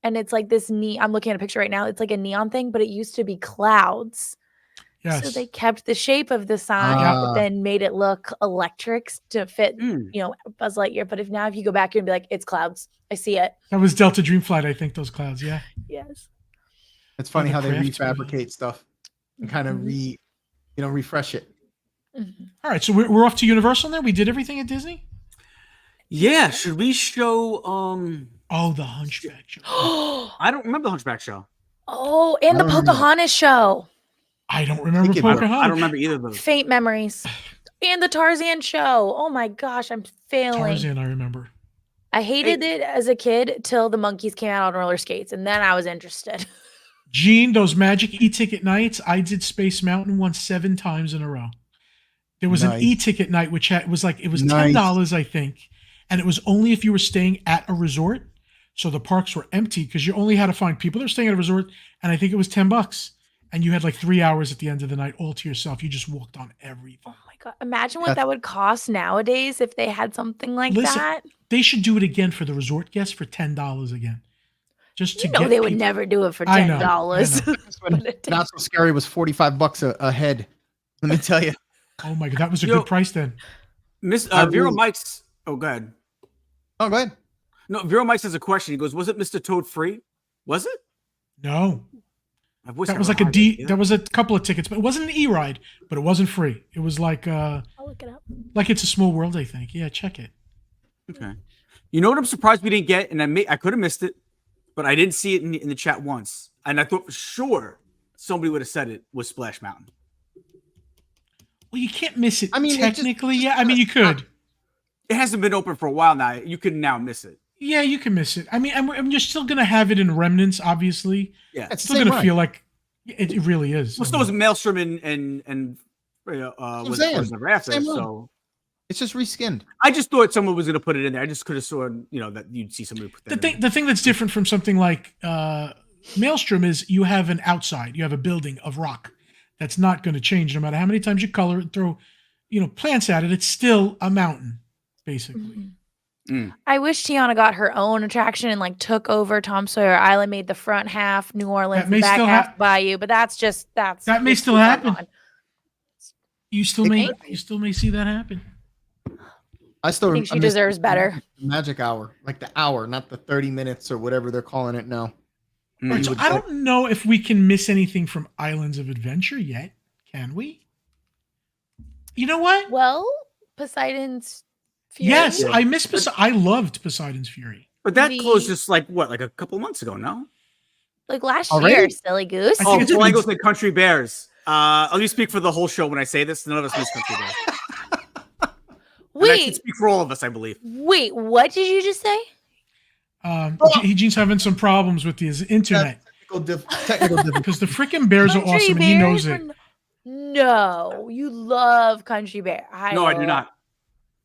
and it's like this I'm looking at a picture right now, it's like a neon thing, but it used to be clouds. Yes. So they kept the shape of the sign, but then made it look electric to fit, Buzz Lightyear. But if you go back here and be like, it's clouds. I see it. That was Delta Dream Flight, I think, those clouds. Yeah. Yes. It's funny the how they crafts were- refabricate stuff and kind of refresh it. Mhm. All right. So we're off to Universal now. We did everything at Disney. Yeah. Should we show Oh, the Hunchback Show. I don't remember the Hunchback Show. Oh, and I the don't remember that. Pocahontas show. I don't remember think it- Pocahontas. I don't remember either of those. Faint memories. And the Tarzan show. Oh my gosh, I'm failing. Tarzan, I remember. I hated it as a kid till the monkeys came out on roller skates, and then I was interested. Gene, those magic e-ticket nights, I did Space Mountain once 7 times in a row. There was an Nice. e-ticket night, which it was Nice. $10, I think. And it was only if you were staying at a resort. So the parks were empty because you only had to find people that were staying at a resort. And I think it was $10. And you had like 3 hours at the end of the night all to yourself. You just walked on everything. Oh my god! Imagine what That's- that would cost nowadays if they had something like Listen, that. They should do it again for the resort guests for $10 again. Just to You know get they would people- never do it for I know, $10. I know. When Not So Scary was $45 a head. Let me tell you. Oh my god, that was a Yo. good price then. Miss I Vero really- Mike's. Oh, go ahead. Oh, go ahead. No, Vero Mike's has a question. He goes, "Was it Mr. Toad free? Was it?" No. I wish That I was were like a high D. there. There was a couple of tickets, but it wasn't an e-ride, but it wasn't free. It was like I'll look it up. It's a Small World, I think. Yeah, check it. Okay. You know what I'm surprised we didn't get, and I could have missed it, but I didn't see it in the chat once, and I thought for sure somebody would have said it was Splash Mountain. Well, you can't miss it. I mean, it just- technically, yeah. I mean, you could. It hasn't been open for a while now. You can now miss it. Yeah, you can miss it. I mean, and you're still gonna have it in remnants, obviously. Yeah. It's It's the still same gonna ride. feel like it really is. Well, I so was mean, Maelstrom and was saying. Ever After. Same one. So It's just reskinned. I just thought someone was going to put it in there. I just could have sworn, that you'd see somebody put that. The thing that's different from something like Maelstrom is you have an outside, you have a building of rock that's not going to change no matter how many times you color it, throw, plants at it. It's still a mountain, basically. I wish Tiana got her own attraction and like took over Tom Sawyer Island, made the front half New Orleans, the back half Bayou. But that may still happen. You still may see that happen. I think she deserves better. Magic hour, like the hour, not the 30 minutes or whatever they're calling it now. Right, so I don't know if we can miss anything from Islands of Adventure yet. Can we? You know what? Well, Poseidon's Fury. Yes, I miss I loved Poseidon's Fury. But that closed just like a couple months ago, no? Like last year, silly goose. Oh, Flamingos and Country Bears. Let me speak for the whole show when I say this. None of us miss Country Bears. Wait. I can speak for all of us, I believe. Wait, what did you just say? Gene's having some problems with his internet. Technical difficulty. Because the freaking bears are awesome and he knows it. No, you love Country Bear. I do not.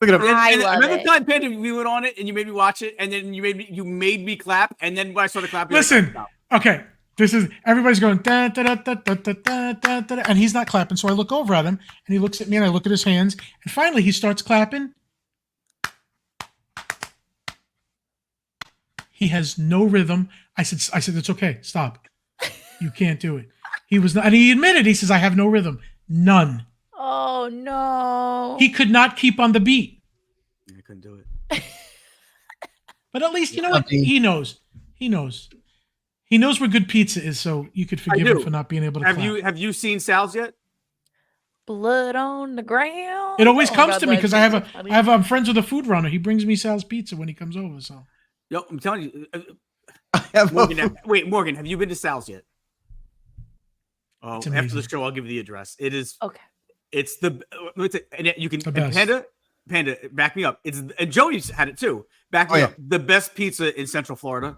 Look at him. I love remember it. the time, Panda, we went on it and you made me watch it, and then you made me clap, and then when I started clapping, listen, okay, this is everybody's going da, da, da, da, da, da, da, da, da, and he's not clapping. So I look over at him and he looks at me and I look at his hands, and finally he starts clapping. He has no rhythm. I said, it's okay. Stop. You can't do it. He was not, and he admitted, he says, I have no rhythm. None. Oh no. He could not keep on the beat. I couldn't do it. But at least, you know what? He knows. He knows where good pizza is, so you could forgive him for not being able to clap. Have you seen Sal's yet? Blood on the ground. It always comes to me because I'm friends with a food runner. He brings me Sal's pizza when he comes over. So, yo, I'm telling you. Morgan, have you been to Sal's yet? Oh, after the show, I'll give you the address. It is okay. It's the and you can the best. Panda, back me up. And Joey's had it too. Back me up. The best pizza in Central Florida,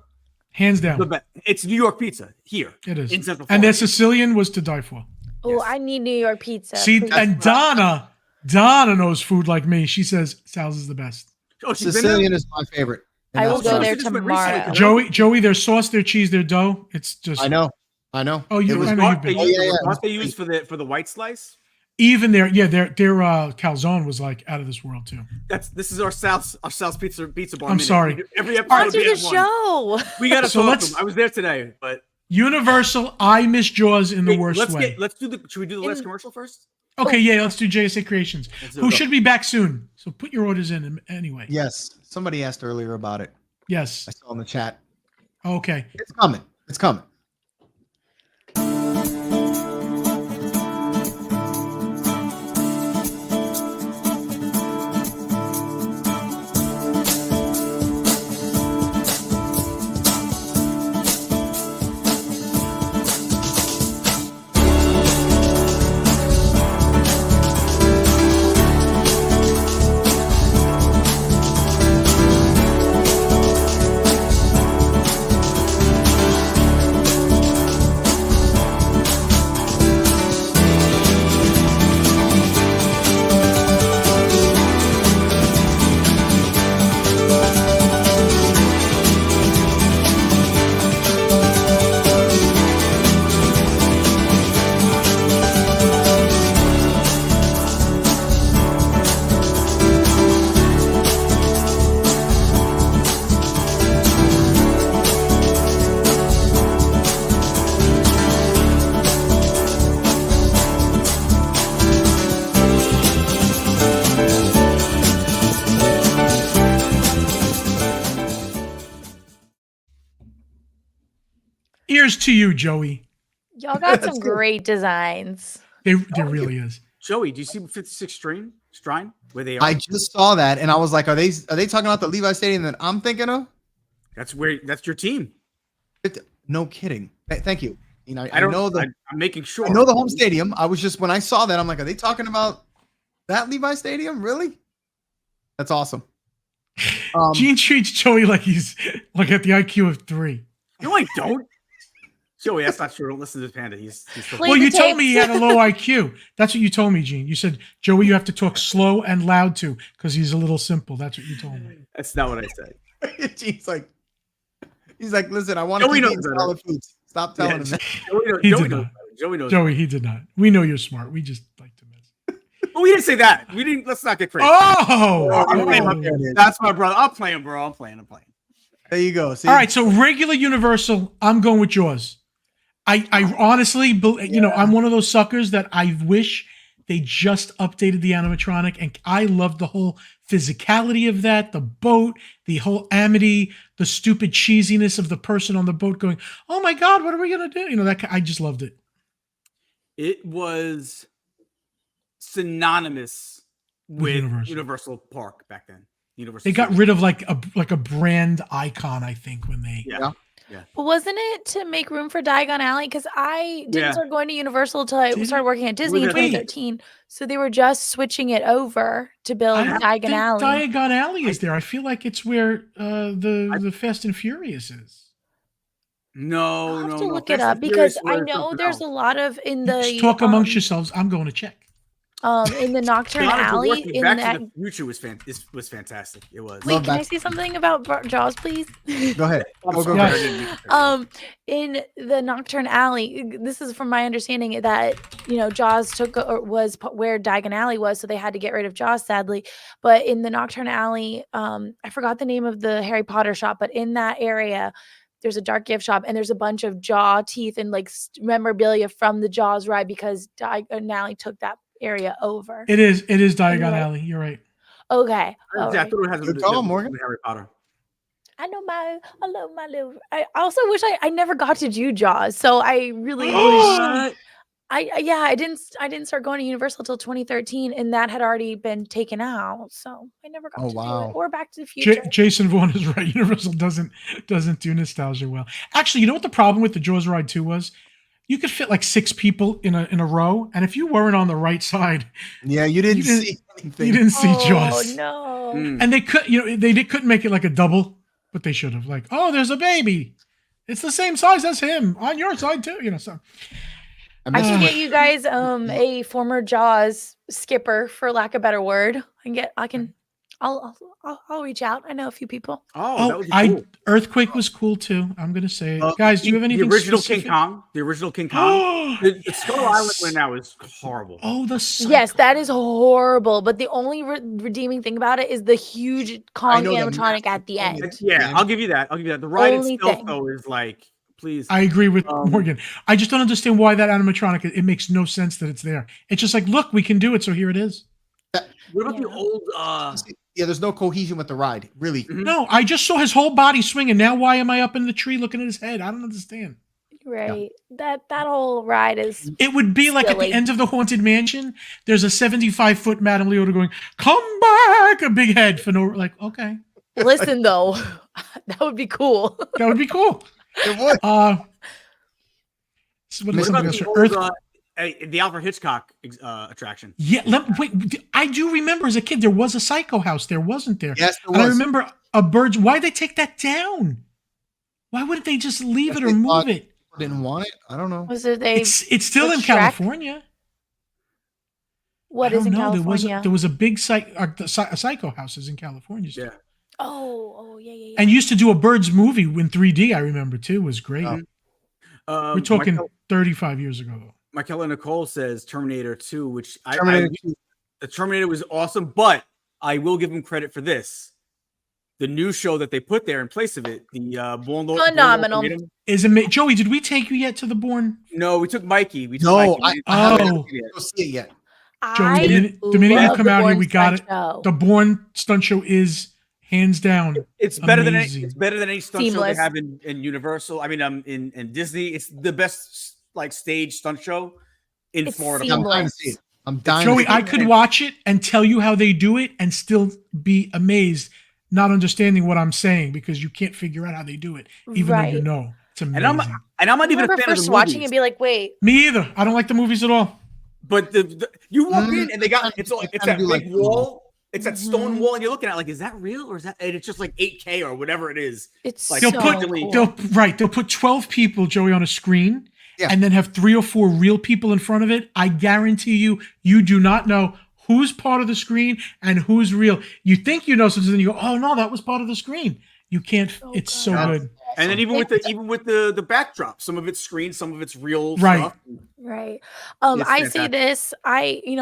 hands down. It's New York pizza here. It is in Central Florida. And their Sicilian was to die for. Oh, yes. I need New York pizza. See, and Donna knows food like me. She says Sal's is the best. Oh, Sicilian is my favorite. I will go there tomorrow. Joey, their sauce, their cheese, their dough. It's just. I know. Oh, I know you've been. They used for the white slice. Even their calzone was like out of this world too. This is our South pizza bar. I'm sorry. Every episode we have the show. We got to talk to them. I was there today, but Universal. I miss Jaws in the worst way. Should we do the last commercial first? Okay, yeah, let's do JSA Creations, who should be back soon. So put your orders in anyway. Yes, somebody asked earlier about it. Yes, I saw in the chat. Okay, it's coming. It's coming. Here's to you, Joey. Y'all got some great designs. There really is. Joey, do you see 56 Shrine where they are? I just saw that and I was like, are they talking about the Levi Stadium that I'm thinking of? That's your team. No kidding. Thank you. You know, I'm making sure. I know the home stadium. I was just when I saw that, I'm like, are they talking about that Levi Stadium? Really? That's awesome. Gene treats Joey like he's like at the IQ of 3. No, I don't. Joey, that's not true. Don't listen to Panda. He's still Play Well, the you told me he tapes. had a low IQ. That's what you told me, Gene. You said, Joey, you have to talk slow and loud too, because he's a little simple. That's what you told me. That's not what I said. He's like, listen, I want to Joey keep knows eating better. solid foods. Stop telling him that. He Joey did knows. not. Joey knows. Joey, he did not. We know you're smart. We just like to mess. But we didn't say that. We didn't. Let's not get crazy. Oh! I'm playing my- Oh. That's my brother. I'm playing, bro. I'm playing. There you go. See? All right, so regular Universal, I'm going with Jaws. I honestly, I'm one of those suckers that I wish they just updated the animatronic, and I loved the whole physicality of that, the boat, the whole Amity, the stupid cheesiness of the person on the boat going, "Oh my God, what are we gonna do?" I just loved it. It was synonymous with Universal Park back then. Universal. They got Studios. rid of like a brand icon, I think, when they. Yeah. But wasn't it to make room for Diagon Alley? Because I didn't Yeah. start going to Universal until I started working at Disney in Wait. 2013. So they were just switching it over to build I don't Diagon think Alley. Diagon Alley is there. I feel like it's where the Fast and Furious is. No, I'll have no, to no. look it Fast up and because Furious I were know something there's else. a lot of in Just the talk amongst yourselves. I'm going to check. in the Nocturne Tiana Alley Jaworski, in Back that. to the Future was fantastic. It was. Wait, Love can I Back- say something about Jaws, please? Go ahead. I'm Go, sorry. go. In the Nocturne Alley, this is from my understanding that Jaws was where Diagon Alley was, so they had to get rid of Jaws, sadly. But in the Nocturne Alley, I forgot the name of the Harry Potter shop, but in that area, there's a dark gift shop, and there's a bunch of Jaw teeth and like memorabilia from the Jaws ride because Diagon Alley took that area over. It is Diagon Right. Alley. You're right. Okay. I all thought right. it has Good call, Morgan. Harry Potter. I love my little. I also wish I never got to do Jaws, so I really wish. I didn't start going to Universal till 2013, and that had already been taken out, so I never got Oh, to do wow. it. Or Back to the Future. Jason Vaughn is right. Universal doesn't do nostalgia well. Actually, you know what the problem with the Jaws ride 2 was? You could fit like 6 people in a row, and if you weren't on the right side, Yeah, you didn't see anything. you didn't see Jaws. Oh no! And they couldn't make it like a double, but they should have. Like, oh, there's a baby. It's the same size as him on your side too. So I should get you guys a former Jaws skipper, for lack of a better word. I'll reach out. I know a few people. Oh, that would be cool. Earthquake was cool too. I'm gonna say it. Guys, do you have anything The original specific? King Kong. The original King Kong. The Skull Island one now is horrible. Oh, Yes, that is horrible. But the only redeeming thing about it is the huge Kong know that animatronic at the end. Yeah, I'll give you that. The ride Only itself thing. though is like, please. I agree with Morgan. I just don't understand why that animatronic. It makes no sense that it's there. It's just like, look, we can do it, so here it is. What about the old? Yeah, there's no cohesion with the ride, really. No, I just saw his whole body swinging. Now, why am I up in the tree looking at his head? I don't understand. Right. That whole ride is. It would be like at Silly. the end of the Haunted Mansion. There's a 75-foot Madame Leota going, "Come back!" A big head for no. Like, okay, Listen though, that would be cool. that would be cool. It would. So what What is about something else? the old, the Alfred Hitchcock attraction? Yeah, wait. I do remember as a kid there was a Psycho House. There wasn't there? Yes, there And I was. remember a bird's. Why'd they take that down? Why wouldn't they just leave it or They move thought- it? Didn't want it. I don't know. Was it It's still in Shrek? California. What I is don't in know. California? There was a big Psycho House is in California. Still. Yeah. Oh, yeah. And used to do a Birds movie in 3D. I remember too. It was great. We're talking 35 years ago. Though. Michaela Nicole says Terminator 2, which Terminator 2. The Terminator was awesome, but I will give him credit for this. The new show that they put there in place of it, the Phenomenal. Is it Joey? Did we take you yet to the Bourne? No, we took Mikey. We took No, Mikey. I haven't Oh. go see it yet. Joey, the minute you come out here, we got it. The Bourne stunt show is hands down. It's better than any, amazing. it's better than any stunt show Seamless. they have in Universal. I mean, in Disney, it's the best like stage stunt show in It's Florida. seamless. I'm dying to see it. I'm dying. Joey, to see I it. could watch it and tell you how they do it and still be amazed, not understanding what I'm saying because you can't figure out how they do it, even though you Right. know. It's amazing. And I'm not I even a remember fan of first the watching movies. and be like, wait, Me either. I don't like the movies at all. But you walk in and they got it's that kinda do big like wall. It's that stone wall, and you're looking at it like, is that real or is that? And it's just like 8K or whatever it is. It's like They'll so put cool. they'll put 12 people, Joey, on a screen, and then have 3 or 4 real people in front of it. I guarantee you do not know who's part of the screen and who's real. You think you know something, and you go, "Oh no, that was part of the screen." You can't. It's so good. And then even with the backdrop, some of it's screen, some of it's real Right. stuff. Right. It's I see fantastic. this.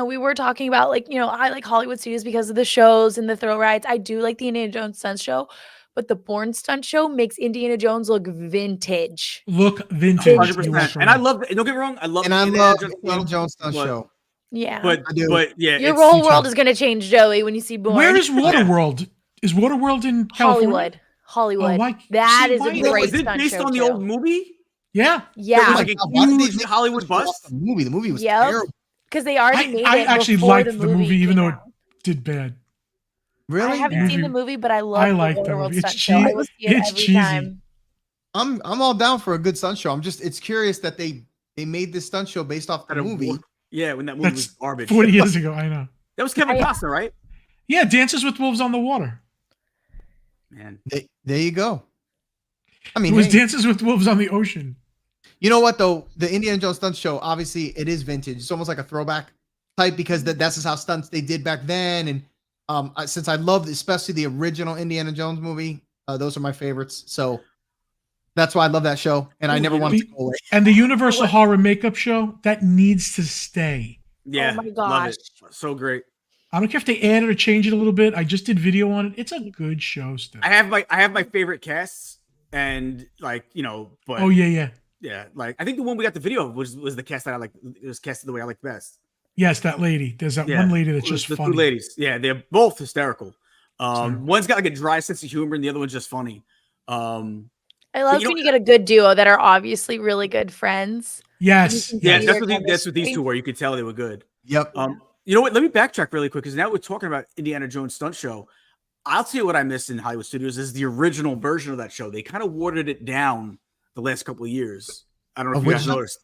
We were talking about I like Hollywood studios because of the shows and the thrill rides. I do like the Indiana Jones stunt show, but the Bourne stunt show makes Indiana Jones look vintage. Look vintage. 100%. And I love it. Don't get me wrong. I love Indiana Jones stunt show. Yeah. But yeah, your whole world is gonna change, Joey, when you see Bourne. Where is Waterworld? Is Waterworld in California? Hollywood. Oh, That is a is great it stunt based show on the too. old movie? Yeah. Yeah. It was like a huge Hollywood bust. The movie was Yep. terrible. Because they already made it. I actually before liked the movie, even came though it out. did bad. Really? I haven't seen the movie, but I love I like the the Waterworld movie. It's stunt show. I will see it it's every cheesy. time. I'm all down for a good stunt show. It's curious that they made this stunt show based off the movie. Yeah, when that movie That's was garbage. 40 years ago. I know. That was Kevin Costner, right? Yeah, Dances with Wolves on the Water. Man, there you go. I mean, It was Dances with Wolves on the Ocean. You know what though? The Indiana Jones stunt show, obviously, it is vintage. It's almost like a throwback type because that's just how stunts they did back then. And since I loved especially the original Indiana Jones movie, those are my favorites. So that's why I love that show, and I never want it to go away. And the Universal Horror Makeup Show, that needs to stay. Yeah, Oh my love gosh. it. So great. I don't care if they add it or change it a little bit. I just did video on it. It's a good show still. I have my favorite casts, and but Oh yeah. Like I think the one we got the video of was the cast that I like. It was casted the way I like best. Yes, that lady. There's that one lady that's just the funny. two ladies. Yeah, they're both hysterical. One's got like a dry sense of humor, and the other one's just funny. I love when you get a good duo that are obviously really good friends. Yes. Yeah, that's what these two were. You could tell they were good. Yep. You know what? Let me backtrack really quick because now we're talking about Indiana Jones stunt show. I'll tell you what I missed in Hollywood Studios is the original version of that show. They kind of watered it down the last couple of years. I don't know if you guys noticed.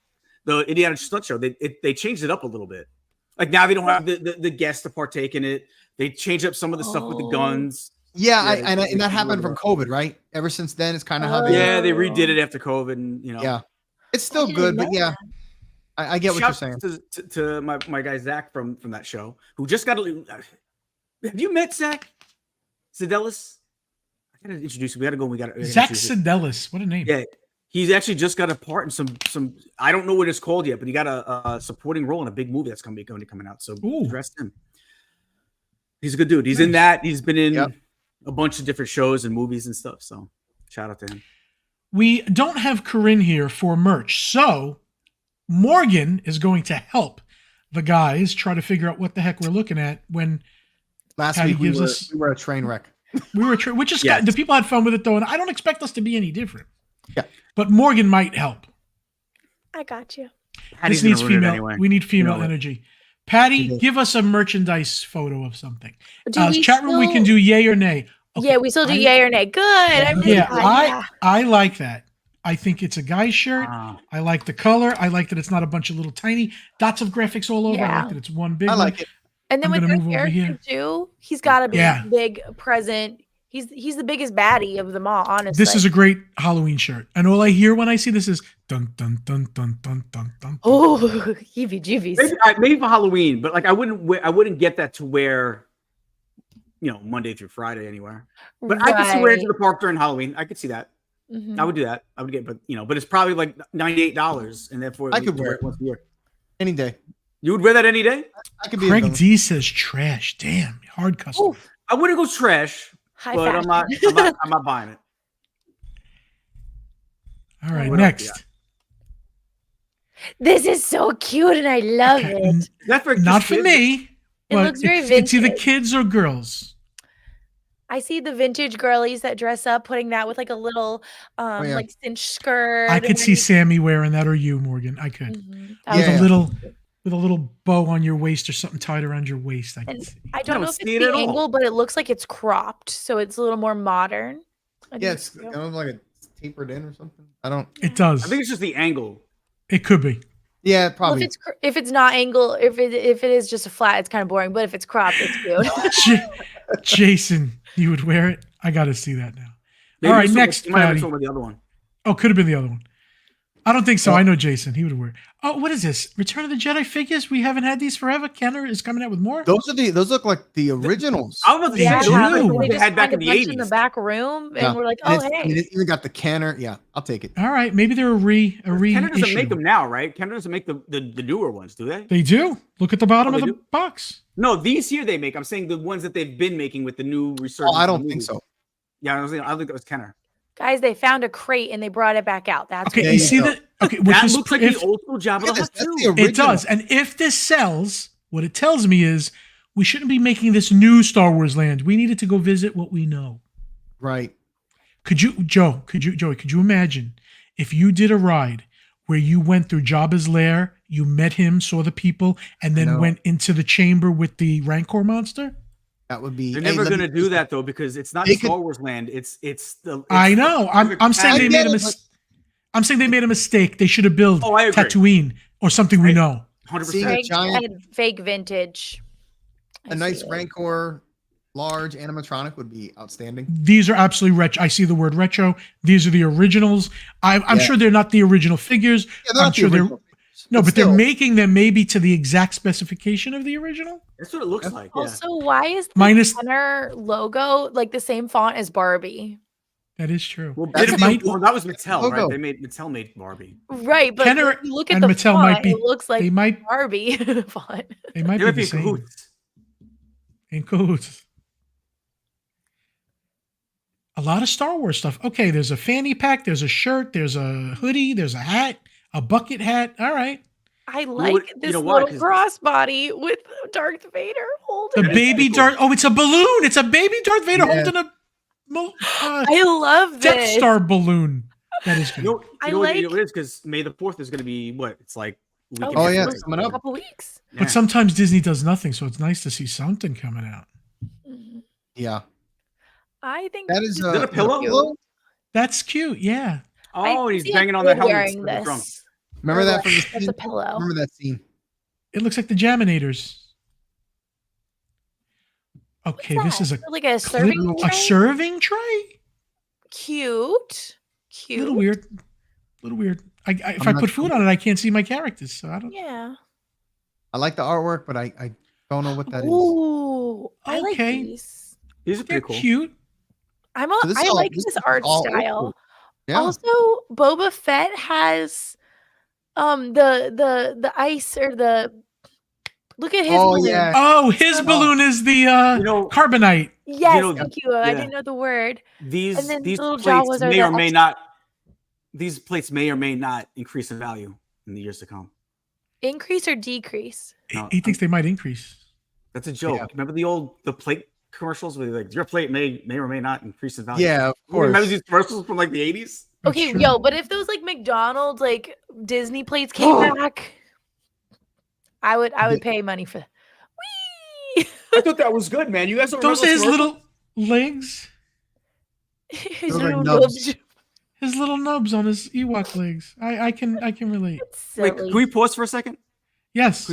The Indiana stunt show, they changed it up a little bit. Like now they don't have the guests to partake in it. They changed up some of the stuff with the guns. Yeah, and that happened from COVID, right? Ever since then, it's kind of how they redid it after COVID, and yeah, it's still good, but yeah, I get what you're saying. To my guy Zach from that show, who just got a. Have you met Zach Sedelis? I gotta introduce you. We gotta go. Zach Sedelis. What a name. Yeah, he's actually just got a part in some. I don't know what it's called yet, but he got a supporting role in a big movie that's going to be coming out. So address him. He's a good dude. He's in that. He's been in a bunch of different shows and movies and stuff. So shout out to him. We don't have Corinne here for merch, so Morgan is going to help the guys try to figure out what the heck we're looking at when last week we were a train wreck. We were which is the people had fun with it though, and I don't expect us to be any different. Yeah, but Morgan might help. I got you. This needs female. Anyway. We need female energy. Patty, give us a merchandise photo of something. Chat room, we can do yay or nay. Okay. Yeah, we still do yay or nay. Good. I like that. I think it's a guy's shirt. I like the color. I like that it's not a bunch of little tiny dots of graphics all over. I like that it's one big one. I like it. And then with your character too, he's got to be a big present. He's the biggest baddie of them all, honestly. This is a great Halloween shirt. And all I hear when I see this is dun dun dun dun dun dun dun. Oh, heebie-jeebies. Maybe for Halloween, but like I wouldn't get that to wear, Monday through Friday anywhere. But I could see wearing it to the park during Halloween. I could see that. I would do that. I would get, but it's probably like $98, and therefore I could wear it once a year, any day. You would wear that any day? I could be. Craig D says trash. Damn, hard custom. Oof. I wouldn't go trash. But I'm not buying it. All right, next. This is so cute and I love it. Not for me. It looks very vintage. It's either kids or girls. I see the vintage girlies that dress up, putting that with like a little like cinch skirt. I could see Sammy wearing that, or you, Morgan. I could. With a little bow on your waist or something tied around your waist. I don't know if it's the angle, but it looks like it's cropped, so it's a little more modern. It's kind of like a tapered in or something. It does. I think it's just the angle. It could be. Yeah, Well, probably. if it's not angle, if it is just a flat, it's kind of boring. But if it's cropped, it's cute. Jason, you would wear it? I got to see that now. Maybe All right, next, you might have Patty. talking about the other one. Oh, could have been the other one. I don't think so. Well- I know Jason. He would wear it. Oh, what is this? Return of the Jedi figures? We haven't had these forever. Kenner is coming out with more. Those look like the originals. I was about to Yeah, say, do. those are the ones They they just had back find in a the bunch in the 80s. back room, Yeah. and we're like, And oh, I mean, hey. it even got the canner. Yeah, I'll take it. All right, maybe they're a Kenner doesn't make reissue. them now, right? Kenner doesn't make the newer ones, do they? They do. Look at the bottom Oh, of they the do? box. No, these here they make. I'm saying the ones that they've been making with the new resurgence. Oh, I of the don't think movies. so. Yeah, I think that was Kenner. Guys, they found a crate and they brought it back out. That's Okay, There you you see go. that? Okay, with That this, looks like if, the old school Jabba the Look at Hutt this, that's too. the it does. And if this sells, what it tells me is we shouldn't be making this new Star Wars land. We needed to go visit what we know. Right. Joey, could you imagine if you did a ride where you went through Jabba's lair, you met him, saw the people, and then know. went into the chamber with the Rancor monster? That would be. They're hey, never let going to me- do that though, because it's not They Star could- Wars land. It's the. I know. I'm saying I they get made a it, mistake. I'm saying they made a mistake. They should have built Oh, I agree. Tatooine or something we know. 100%. Seeing a fake, giant- and fake vintage. I A nice see it. Rancor, large animatronic would be outstanding. These are absolutely retro. I see the word retro. These are the originals. I'm Yeah. sure they're not the original figures. Yeah, they're I'm not the sure they're original figures, no, but they're still. making them maybe to the exact specification of the original. That's what it looks like. Yeah. Also, why is the Minus- Kenner logo like the same font as Barbie? That is true. Well, That's it the might, well, that was Mattel, logo. right? Mattel made Barbie. Right, but Kenner if you look at and the Mattel font, might be- it looks like they might Barbie font. they might They be might the be in same. cahoots. In cahoots. A lot of Star Wars stuff. Okay, there's a fanny pack, there's a shirt, there's a hoodie, there's a hat, a bucket hat. All right. I know like what- you this know why? little 'Cause- crossbody with Darth Vader holding The it. baby pretty cool. Darth. Oh, it's a balloon. It's a baby Darth Vader Yeah. holding a I love Death this. Star balloon. That is good. You know, I you know what like- it is? Because May the 4th is going to be what? It's like. a week and Oh, a half yeah, away. it's coming a up. couple weeks. Yeah. But sometimes Disney does nothing, so it's nice to see something coming out. Mhm. Yeah, I think that is Is it a pillow? That's cute. Yeah. I Oh, and he's see a banging on that kid helmet. wearing with the drum. this. Remember that from the That's scene? a pillow. Remember that scene? It looks like the Jaminators. Okay, What's this is that? a Like a serving a tray? serving tray. Cute. Cute. Little weird. Little weird. If I'm I not put food on it, I can't see my characters, so I don't. Yeah. I like the artwork, but I don't know what that is. Ooh, I like Okay. these. These are They're pretty cool. cute. I So this is all- like this this is art all old style. school. Yeah, Also, Boba Fett has the ice or the look at his Oh, balloon. yeah. Oh, his Oh. balloon is the You know, carbonite. Yes, You know, thank you. I yeah. didn't know the word. these And then these little plates Jawas are may the or may not. These plates may or may not increase in value in the years to come. Increase or decrease? No, He thinks they might increase. That's a joke. Yeah. Remember the plate commercials where they're like your plate may or may not increase in value. yeah, of You remember course. these commercials from like the 80s? That's Okay, true. yo, but if those like McDonald's like Disney plates came back, I would pay money for. Whee! I thought that was good, man. You guys don't Those are remember his those little legs. His Those are little nubs. nubs. His little nubs on his Ewok legs. I can relate. It's Wait, silly. can we pause for a second? Yes.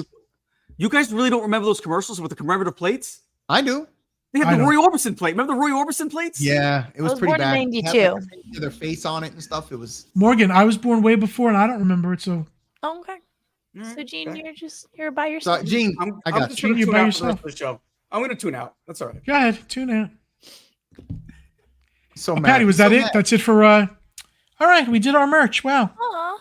You guys really don't remember those commercials with the commemorative plates? I do. They had I the don't. Roy Orbison plate. Remember the Roy Orbison plates? Yeah, it was was pretty born in bad. 92. It had their face on it and stuff. It was. Morgan, I was born way before and I don't remember it, so Oh, okay. Alright, So Gene, okay. you're by So, yourself. Gene, I got just you. gonna You're tune by out for the rest yourself. of the show. I'm gonna tune out. That's all right. go ahead, tune out. So Oh, mad. Patty, was that So it? mad. That's it for all right, we did our merch. Wow. Aw.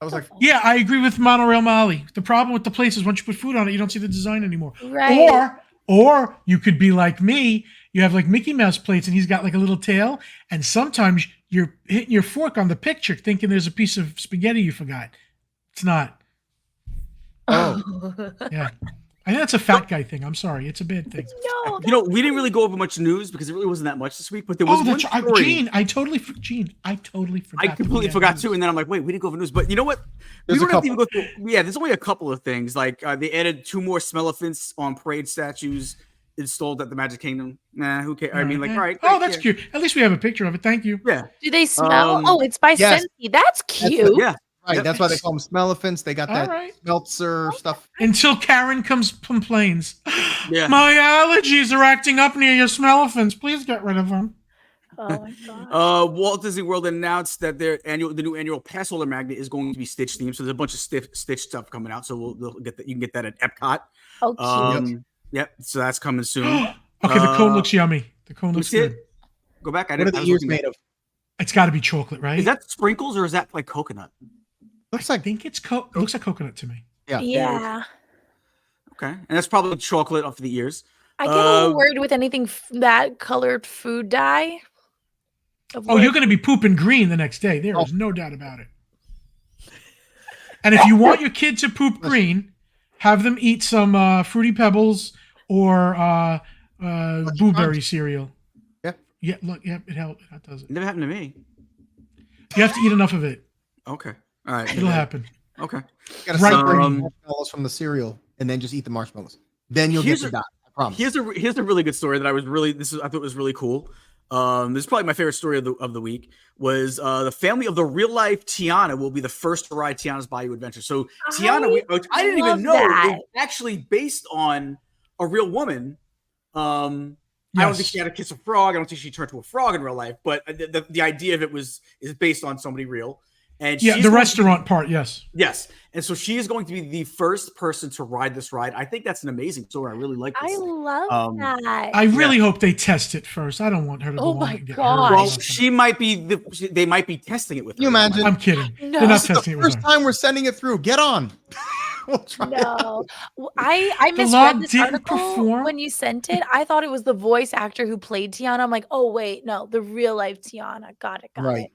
I was like, Yeah, I agree with Monorail Molly. The problem with the place is once you put food on it, you don't see the design anymore. Right. Or you could be like me. You have like Mickey Mouse plates and he's got like a little tail. And sometimes you're hitting your fork on the picture thinking there's a piece of spaghetti you forgot. It's not. oh, Yeah. I think that's a fat guy thing. I'm sorry. It's a bad thing. No. You know, we didn't really go over much news because it really wasn't that much this week. But there was Oh, one that's story. Gene. I totally forgot. I that we completely had forgot news. too, and then I'm like, wait, we didn't go over news. But you know what? There's we a don't have to even go couple. through. Yeah, there's only a couple of things. Like they added 2 more Smellephants on parade statues installed at the Magic Kingdom. Nah, who cares? I mean, like, all right. Oh, that's yeah. cute. At least we have a picture of it. Thank you. Yeah, Do they smell? Um, oh, it's by yes. Scentsy. That's cute. yeah. Right. Yep. That's why they call them Smellephants. They got All that right. Smeltzer stuff. Until Karen complains. Yeah. My allergies are acting up near your Smellephants. Please get rid of them. Oh my god. Walt Disney World announced that the new annual pass holder magnet is going to be Stitch themed. So there's a bunch of Stitch stuff coming out. So they'll get that. You can get that at Epcot. Oh, cute. Yep. So that's coming soon. Okay, the cone looks yummy. The cone looks good. Go back. What are the ears made of? It's got to be chocolate, right? Is that sprinkles or is that like coconut? Looks I like think it looks like coconut to me. Yeah. Okay, and that's probably chocolate off the ears. I get a little worried with anything that colored food dye. Oh, you're going to be pooping green the next day. There is no doubt about it. And if you want your kid to poop green, have them eat some Fruity Pebbles or blueberry cereal. Yeah. Yeah, look, yeah, it helps. That does it. It never happened to me. You have to eat enough of it. Okay. All right. It'll happen. Okay. you gotta Right. separate the marshmallows from the cereal and then just eat the marshmallows. Then you'll get the dot. I promise. Here's a really good story that I thought was really cool. This is probably my favorite story of the week. Was the family of the real life Tiana will be the first to ride Tiana's Bayou Adventure. So Tiana, which I didn't even know, is actually based on a real woman. I don't think she had to kiss a frog. I don't think she turned to a frog in real life. But the idea of it is based on somebody real. And the restaurant part, yes. Yes. And so she is going to be the first person to ride this ride. I think that's an amazing story. I really like this. I love that. I really hope they test it first. I don't want her to go on and get hurt. Well, she might be they might be testing it with her. Can you imagine? I'm kidding. No. They're not This is testing the it with first her. time we're sending it through. Get on. We'll try it. No, I The misread log this didn't article perform? when you sent it. I thought it was the voice actor who played Tiana. I'm like, oh wait, no, the real life Tiana. Got it. Right.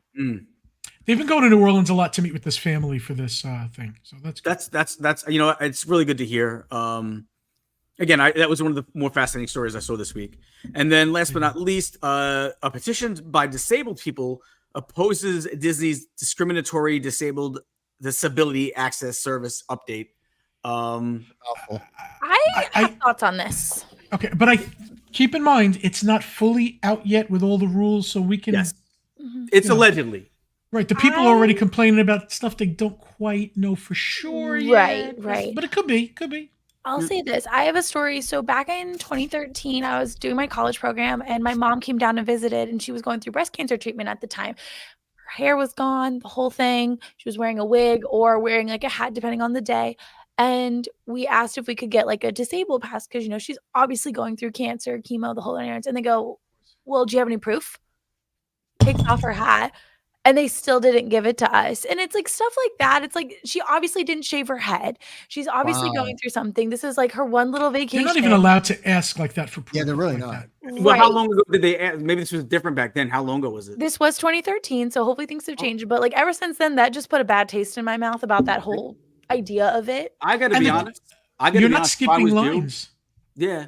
They've been going to New Orleans a lot to meet with this family for this thing. So that's good. That's it's really good to hear. Again, that was one of the more fascinating stories I saw this week. And then last but not least, a petition by disabled people opposes Disney's discriminatory disability access service update. Awful. I have thoughts on this. Okay, but I keep in mind it's not fully out yet with all the rules, so we can. Yes, it's allegedly. Right, the people are already complaining about stuff they don't quite know for sure yet. Right. But it could be. I'll say this. I have a story. So back in 2013, I was doing my college program and my mom came down and visited and she was going through breast cancer treatment at the time. Her hair was gone, the whole thing. She was wearing a wig or wearing like a hat depending on the day. And we asked if we could get like a disabled pass because, she's obviously going through cancer, chemo, the whole 9 yards. And they go, well, do you have any proof? Takes off her hat. And they still didn't give it to us. And it's like stuff like that. It's like she obviously didn't shave her head. She's obviously going through something. This is like her one little vacation. You're not even allowed to ask like that for proof. Yeah, they're really like not. Well, how long ago did they ask? Maybe this was different back then. How long ago was it? This was 2013, so hopefully things have changed. But like ever since then, that just put a bad taste in my mouth about that whole idea of it. I got to be honest. You're not skipping lines. Yeah.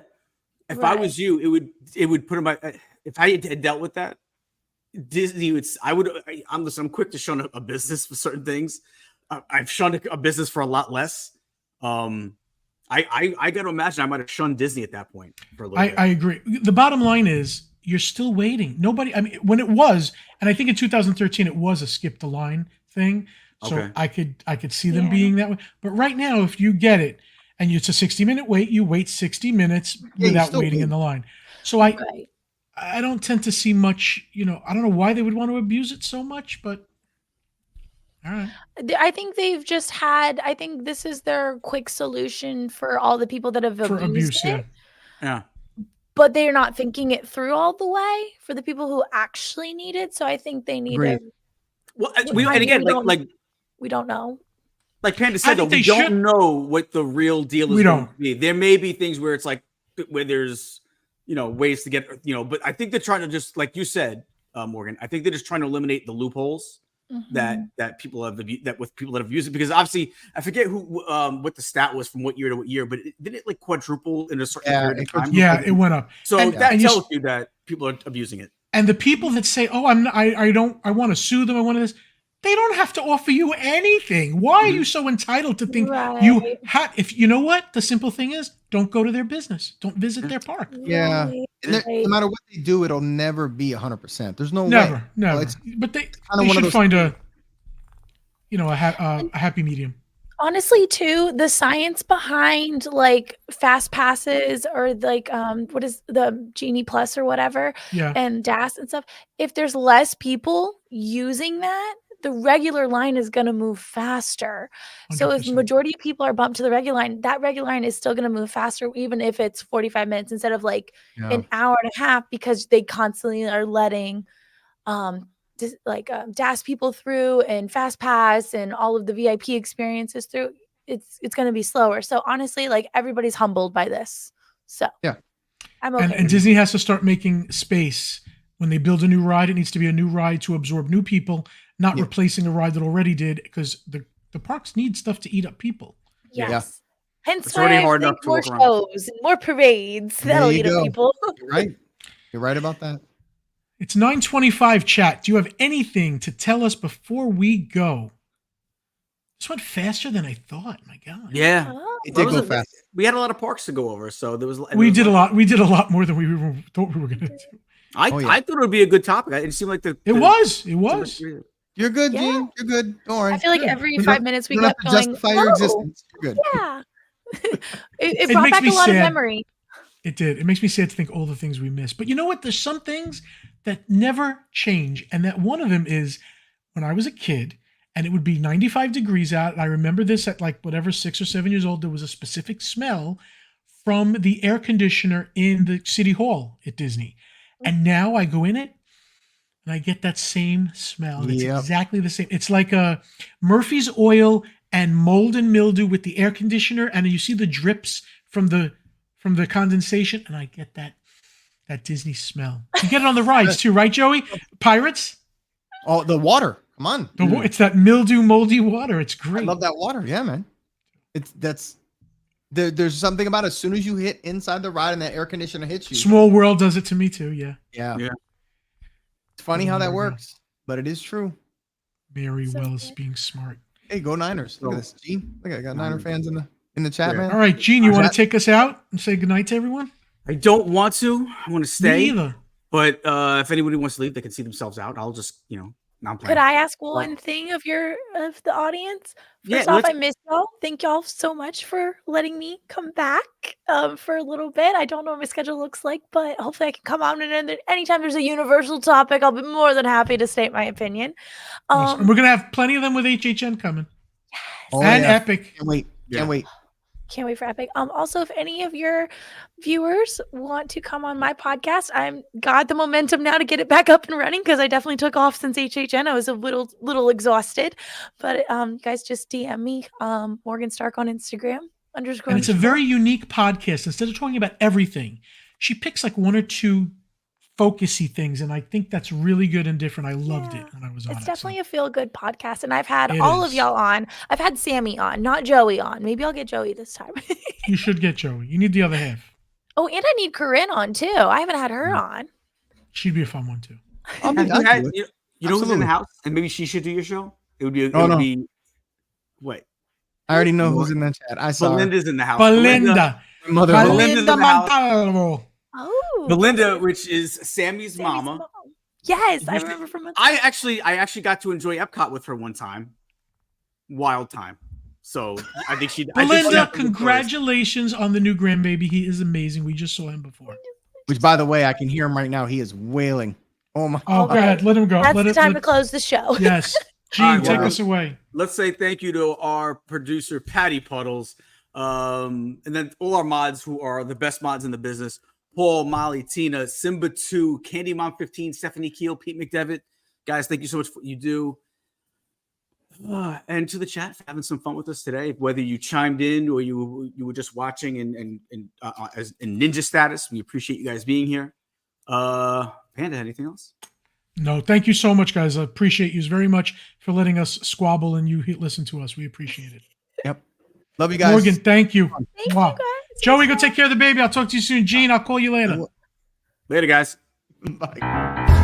If I was you, it would put in my. If I had dealt with that, Disney would. I'm quick to shun a business for certain things. I've shunned a business for a lot less. I got to imagine I might have shunned Disney at that point for a little bit. I agree. The bottom line is you're still waiting. Nobody. I mean, when it was, and I think in 2013 it was a skip the line thing. So I could see them being that way. But right now, if you get it and it's a 60-minute wait, you wait 60 minutes without waiting in the line. So I don't tend to see much, I don't know why they would want to abuse it so much, but all right. I think they've just I think this is their quick solution for all the people that have abused it. Yeah. But they're not thinking it through all the way for the people who actually need it. So I think they need it. Well, we don't know. Like Panda said, though, we don't know what the real deal is going to be. There may be things where it's like, where there's, ways to get, but I think they're trying to just, like you said, Morgan, I think they're just trying to eliminate the loopholes that people have used it, because obviously I forget what the stat was from what year to what year, but did it like quadruple in a certain period of time? Yeah, it went up. So that tells you that people are abusing it. And the people that say, "Oh, I want to sue them. I want to this." They don't have to offer you anything. Why are you so entitled to think you have? If you know what the simple thing is, don't go to their business. Don't visit their park. Yeah, no matter what they do, it'll never be 100%. There's no way. Never. Well, But they one of should those find a. a happy medium. Honestly, too, the science behind like fast passes or like what is the Genie Plus or whatever, Yeah. and DAS and stuff. If there's less people using that, the regular line is going to move faster. So if 100%. majority of people are bumped to the regular line, that regular line is still going to move faster, even if it's 45 minutes instead of like an hour and a half, because they constantly are letting DAS people through and fast pass and all of the VIP experiences through. It's going to be slower. So honestly, like everybody's humbled by this. So yeah, I'm okay. And Disney has to start making space when they build a new ride. It needs to be a new ride to absorb new people, not replacing a ride that already did, because the parks need stuff to eat up people. Yes. Yeah. Hence It's why already I hard think enough to more walk around. shows and more parades. There That'll you eat up go. people. You're right. You're right about that. It's 9:25. Chat. Do you have anything to tell us before we go? This went faster than I thought. My God. Yeah. Oh. It did go fast. We had a lot of parks to go over, so there was. We did a lot. We did a lot more than we thought we were going to do. I thought it would be a good topic. It seemed like It was. You're good, Yeah. Gene. You're good. Don't worry. I feel like every 5 minutes we you don't kept have to going, justify your "Whoa." existence. You're good. Yeah. it brought makes back me a lot of sad. memory. It did. It makes me sad to think all the things we missed. But you know what? There's some things that never change. And that one of them is when I was a kid and it would be 95 degrees out. And I remember this at like whatever, 6 or 7 years old, there was a specific smell from the air conditioner in the city hall at Disney. And now I go in it and I get that same smell. And it's exactly the same. It's like a Murphy's oil and mold and mildew with the air conditioner. And you see the drips from the condensation, and I get that Disney smell. You get it on the rides too, right, Joey? Pirates? Oh, the water. Come on. It's that mildew, moldy water. It's great. I love that water. Yeah, man. There's something about as soon as you hit inside the ride and that air conditioner hits you. Small World does it to me too. Yeah. It's funny how that works, but it is true. Very well as being smart. Hey, go Niners. Look at this, Gene. Look, I got Niner fans in the chat, man. All right, Gene, you want to take us out and say goodnight to everyone? I don't want to. I want to stay. Me either. But if anybody wants to leave, they can see themselves out. I'll just, not Could I ask one thing of the audience? First off, I miss y'all. Thank y'all so much for letting me come back for a little bit. I don't know what my schedule looks like, but hopefully I can come on and anytime there's a universal topic, I'll be more than happy to state my opinion. Awesome. And we're gonna have plenty of them with HHN coming. Yes. And Epic. Can't wait. Can't wait. Can't wait for Epic. Also, if any of your viewers want to come on my podcast, I'm got the momentum now to get it back up and running because I definitely took off since HHN. I was a little exhausted, but you guys just DM me, Morgan Stark on Instagram. And it's a very unique podcast. Instead of talking about everything, she picks like one or two focusy things, and I think that's really good and different. I loved it when I was on it. It's definitely a feel-good podcast, and I've had all of y'all on. I've had Sammy on, not Joey on. Maybe I'll get Joey this time. You should get Joey. You need the other half. Oh, and I need Corinne on too. I haven't had her on. She'd be a fun one too. You know who's in the house, and maybe she should do your show. It would be. Wait. I already know who's in the chat. I saw Belinda's in the house. Belinda. Belinda Montalvo. Oh, Belinda, which is Sammy's mama. Yes, I remember from. I actually got to enjoy Epcot with her one time. Wild time. So I think she. Belinda, congratulations on the new grandbaby. He is amazing. We just saw him before. Which, by the way, I can hear him right now. He is wailing. Oh my! Oh, go ahead. Let him go. That's the time to close the show. Yes. Gene, take us away. Let's say thank you to our producer, Patty Puddles, and then all our mods who are the best mods in the business. Paul, Molly, Tina, Simba 2, Candy Mom 15, Stephanie Keel, Pete McDevitt. Guys, thank you so much for what you do. And to the chat for having some fun with us today. Whether you chimed in or you were just watching in ninja status, we appreciate you guys being here. Panda, anything else? No, thank you so much, guys. I appreciate you very much for letting us squabble and you listen to us. We appreciate it. Yep. Love you guys. Morgan, thank you. Thank you guys. Joey, go take care of the baby. I'll talk to you soon. Gene, I'll call you later. Later, guys. Bye.